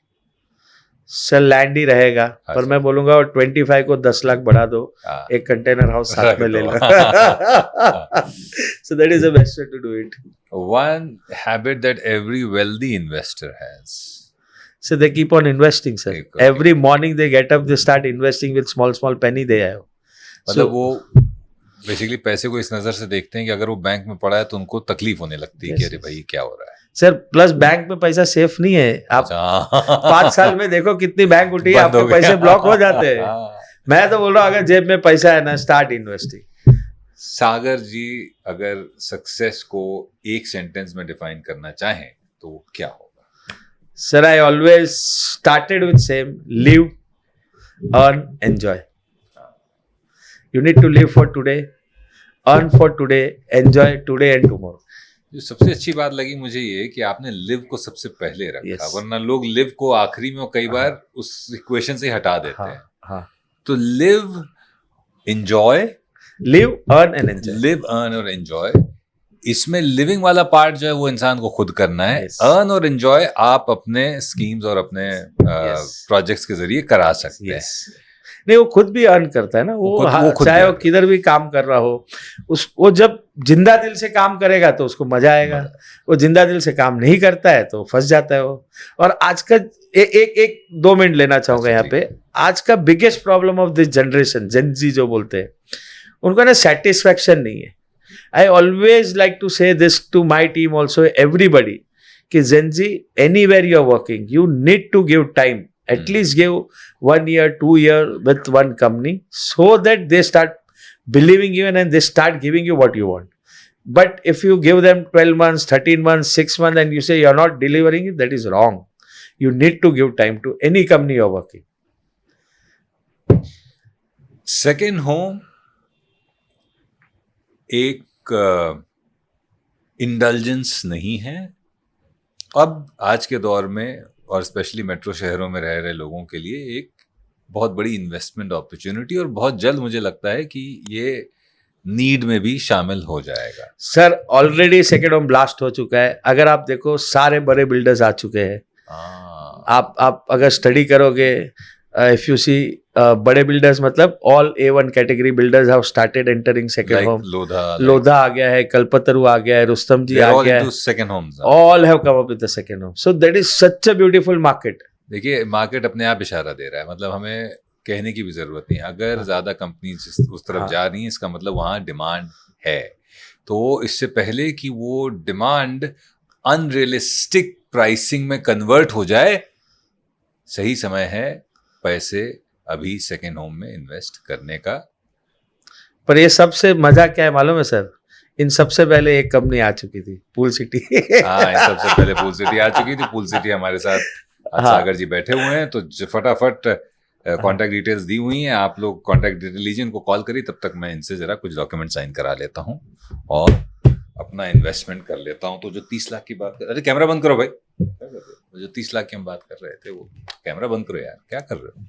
Sir land ही रहेगा, पर मैं बोलूंगा 25 को 10 लाख बढ़ा दो, हाँ, एक कंटेनर हाउस साथ रख में ले दो। लो। So that is the best way to do it. One habit that every wealthy investor has? So they keep on investing, sir. Okay. Every morning they get up, they start investing with small penny they have. मतलब वो basically पैसे को इस नजर से देखते हैं कि अगर वो बैंक में पड़ा है तो उनको तकलीफ होने लगती है कि अरे भाई क्या हो रहा है। सर प्लस बैंक में पैसा सेफ नहीं है, आप 5 साल में देखो कितनी बैंक उठी है, बंद हो आपके गया। पैसे ब्लॉक हो जाते हैं। हाँ। मैं तो बोल रहा हूँ अगर जेब में पैसा है ना, स्टार्ट इन्वेस्टिंग। सागर जी अगर सक्सेस को एक सेंटेंस में डिफाइन करना चाहें तो वो क्या होगा? Sir I always started with same, live, earn, enjoy. You need to live for today, earn for today, enjoy today and tomorrow. जो सबसे अच्छी बात लगी मुझे ये कि आपने लिव को सबसे पहले रखा। Yes. वरना लोग लिव को आखिरी में और कई बार उस इक्वेशन से हटा देते हैं। हाँ, तो live, enjoy, live, earn and enjoy. Live, earn और एंजॉय, इसमें लिविंग वाला पार्ट जो है वो इंसान को खुद करना है। Yes. अर्न और एंजॉय आप अपने स्कीम्स और अपने प्रोजेक्ट्स के जरिए करा सकते हैं। नहीं, वो खुद भी अर्न करता है ना, वो खुद चाहे भी वो किधर भी काम कर रहा हो, वो जब जिंदा दिल से काम करेगा तो उसको मजा आएगा। वो जिंदा दिल से काम नहीं करता है तो फंस जाता है वो। और आज का एक 2 मिनट लेना चाहूंगा यहाँ पे। आज का biggest problem of this generation, Gen Z जो बोलते हैं, उनको ना सेटिस्फैक्शन नहीं है। I always like to say this to my team also, everybody, कि Gen Z anywhere you are working, you need to give time, at least give 1 year, 2 year with one company, so that they start believing you and then they start giving you what you want. But if you give them 12 months, 13 months, 6 months and you say you're not delivering it, that is wrong. You need to give time to any company you're working. Second home एक indulgence नहीं है। अब आज के दौर में और specially metro शहरों में रह रहे लोगों के लिए एक बहुत बड़ी इन्वेस्टमेंट अपॉर्चुनिटी, और बहुत जल्द मुझे लगता है कि ये नीड में भी शामिल हो जाएगा। Sir already second home blast हो चुका है। अगर आप देखो सारे बड़े बिल्डर्स आ चुके हैं। हाँ, आप अगर स्टडी करोगे, इफ यू सी बड़े बिल्डर्स मतलब all A1 category builders have started entering second like home. Lodha, Lodha आ गया है, कल्पतरु आ गया है, रुस्तम जी they're आ all गया है, into second homes now. all have come up with the second home. So that is such a beautiful market. देखिए market अपने आप इशारा दे रहा है, मतलब हमें कहने की भी जरूरत नहीं। अगर हाँ। ज्यादा कंपनीज उस तरफ हाँ। जा रही हैं, इसका मतलब वहाँ डिमांड है। तो इससे पहले कि वो डिमांड अनरियलिस्टिक प्राइसिंग में कन्वर्ट हो जाए, सही समय है पैसे अभी सेकेंड होम में इन्वेस्ट करने का। पर ये सबसे मजा क्या है मालूम है सर? इन सबसे पहले एक कंपनी आ चुकी थी, पूल सिटी। हाँ, सबसे पहले पूल सिटी आ चुकी थी। पूल सिटी हमारे साथ आज हाँ। सागर जी बैठे हुए हैं, तो फटाफट कॉन्टैक्ट डिटेल्स दी हुई हैं, आप लोग कॉन्टैक्ट डिटेल लीजिए, इनको कॉल करिए। तब तक मैं इनसे जरा कुछ डॉक्यूमेंट साइन करा लेता हूँ और अपना इन्वेस्टमेंट कर लेता हूँ। तो जो 30 लाख की बात कर, अरे कैमरा बंद करो भाई, क्या कर रहे हो? जो 30 लाख की हम बात कर रहे थे, वो कैमरा बंद करो यार, क्या कर रहे हो?